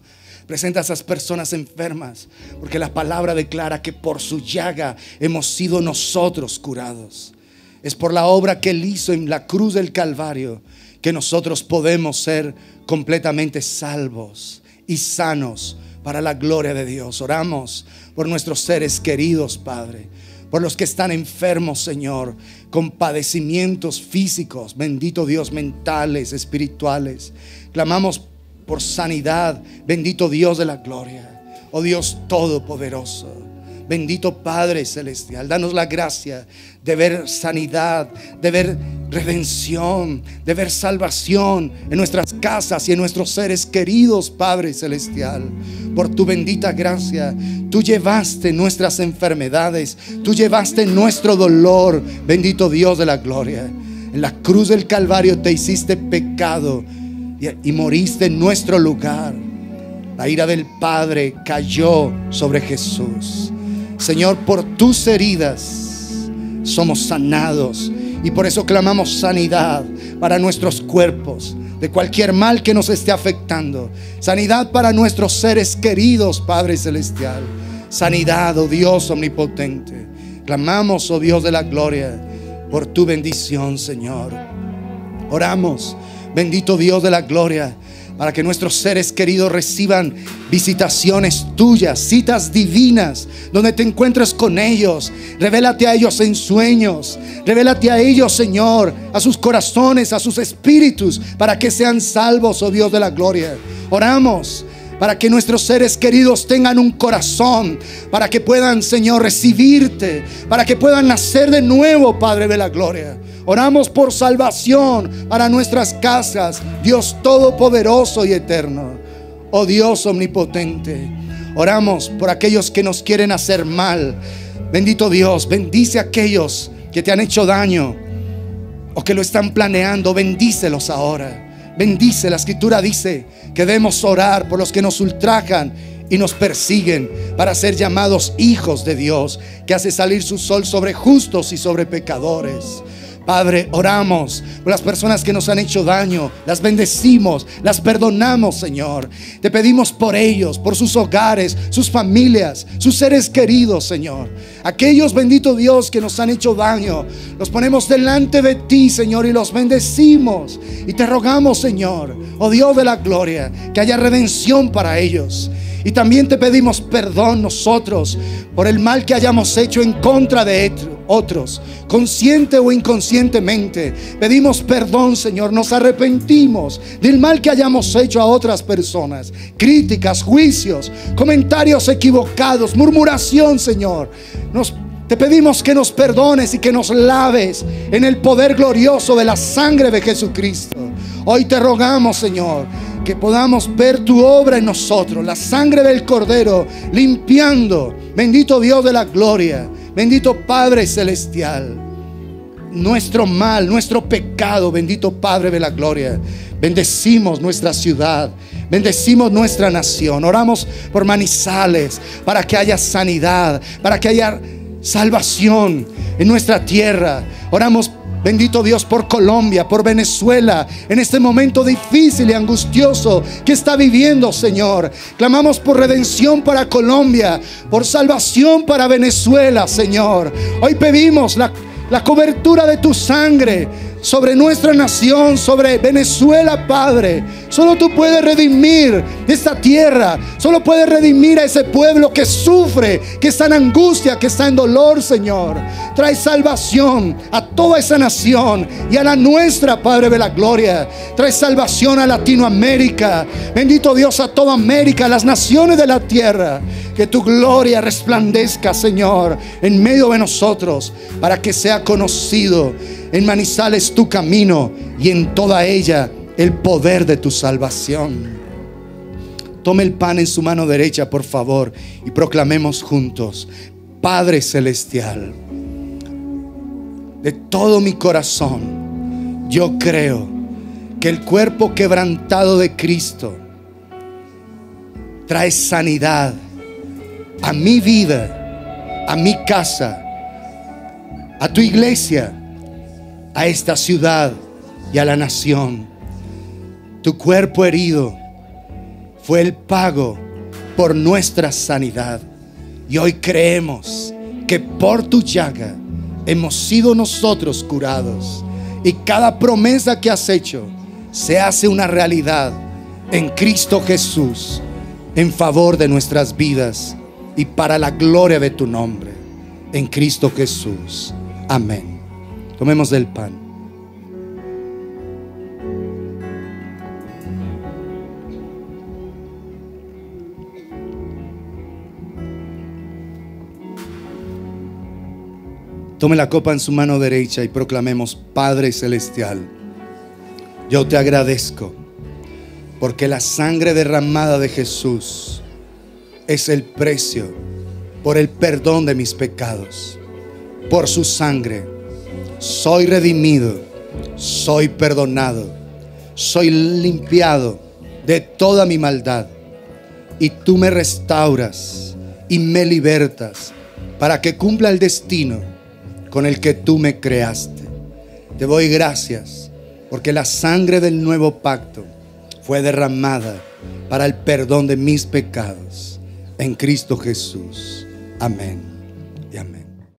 S1: Presenta a esas personas enfermas, porque la palabra declara que por su llaga hemos sido nosotros curados. Es por la obra que Él hizo en la cruz del Calvario que nosotros podemos ser completamente salvos y sanos para la gloria de Dios. Oramos por nuestros seres queridos, Padre, por los que están enfermos, Señor, con padecimientos físicos, bendito Dios, mentales, espirituales. Clamamos por sanidad, bendito Dios de la gloria. Oh Dios todopoderoso, bendito Padre Celestial, danos la gracia de ver sanidad, de ver redención, de ver salvación en nuestras casas y en nuestros seres queridos, Padre Celestial. Por tu bendita gracia, tú llevaste nuestras enfermedades, tú llevaste nuestro dolor, bendito Dios de la gloria. En la cruz del Calvario te hiciste pecado y moriste en nuestro lugar. La ira del Padre cayó sobre Jesús. Señor, por tus heridas somos sanados, y por eso clamamos sanidad para nuestros cuerpos de cualquier mal que nos esté afectando. Sanidad para nuestros seres queridos, Padre Celestial. Sanidad, oh Dios omnipotente. Clamamos, oh Dios de la gloria, por tu bendición, Señor. Oramos, bendito Dios de la gloria, para que nuestros seres queridos reciban visitaciones tuyas, citas divinas, donde te encuentres con ellos. Revélate a ellos en sueños. Revélate a ellos, Señor, a sus corazones, a sus espíritus, para que sean salvos, oh Dios de la gloria. Oramos para que nuestros seres queridos tengan un corazón, para que puedan, Señor, recibirte, para que puedan nacer de nuevo, Padre de la gloria. Oramos por salvación para nuestras casas, Dios todopoderoso y eterno. Oh Dios omnipotente, oramos por aquellos que nos quieren hacer mal. Bendito Dios, bendice a aquellos que te han hecho daño o que lo están planeando. Bendícelos ahora. Bendice. La Escritura dice que debemos orar por los que nos ultrajan y nos persiguen, para ser llamados hijos de Dios, que hace salir su sol sobre justos y sobre pecadores. Padre, oramos por las personas que nos han hecho daño, las bendecimos, las perdonamos, Señor. Te pedimos por ellos, por sus hogares, sus familias, sus seres queridos, Señor. Aquellos, bendito Dios, que nos han hecho daño, los ponemos delante de ti, Señor, y los bendecimos. Y te rogamos, Señor, oh Dios de la gloria, que haya redención para ellos. Y también te pedimos perdón nosotros por el mal que hayamos hecho en contra de otros, consciente o inconscientemente. Pedimos perdón, Señor. Nos arrepentimos del mal que hayamos hecho a otras personas. Críticas, juicios, comentarios equivocados, murmuración, Señor. Te pedimos que nos perdones y que nos laves en el poder glorioso de la sangre de Jesucristo. Hoy te rogamos, Señor, que podamos ver tu obra en nosotros, la sangre del Cordero limpiando. Bendito Dios de la gloria, bendito Padre celestial, nuestro mal, nuestro pecado, bendito Padre de la gloria. Bendecimos nuestra ciudad, bendecimos nuestra nación. Oramos por Manizales, para que haya sanidad, para que haya salvación en nuestra tierra. Oramos, bendito Dios, por Colombia, por Venezuela, en este momento difícil y angustioso que está viviendo, Señor. Clamamos por redención para Colombia, por salvación para Venezuela, Señor. Hoy pedimos la cobertura de tu sangre sobre nuestra nación, sobre Venezuela, Padre. Solo tú puedes redimir esta tierra. Solo puedes redimir a ese pueblo que sufre, que está en angustia, que está en dolor, Señor. Trae salvación a toda esa nación y a la nuestra, Padre de la gloria. Trae salvación a Latinoamérica. Bendito Dios, a toda América, a las naciones de la tierra. Que tu gloria resplandezca, Señor, en medio de nosotros, para que sea conocido en Manizales tu camino y en toda ella el poder de tu salvación. Tome el pan en su mano derecha, por favor, y proclamemos juntos: Padre celestial, de todo mi corazón yo creo que el cuerpo quebrantado de Cristo trae sanidad a mi vida, a mi casa, a tu iglesia, a esta ciudad y a la nación. Tu cuerpo herido fue el pago por nuestra sanidad, y hoy creemos que por tu llaga hemos sido nosotros curados, y cada promesa que has hecho se hace una realidad en Cristo Jesús, en favor de nuestras vidas y para la gloria de tu nombre, en Cristo Jesús. Amén. Tomemos del pan. Tome la copa en su mano derecha y proclamemos: Padre celestial, yo te agradezco porque la sangre derramada de Jesús es el precio por el perdón de mis pecados. Por su sangre soy redimido, soy perdonado, soy limpiado de toda mi maldad, y tú me restauras y me libertas para que cumpla el destino con el que tú me creaste. Te doy gracias porque la sangre del nuevo pacto fue derramada para el perdón de mis pecados en Cristo Jesús. Amén.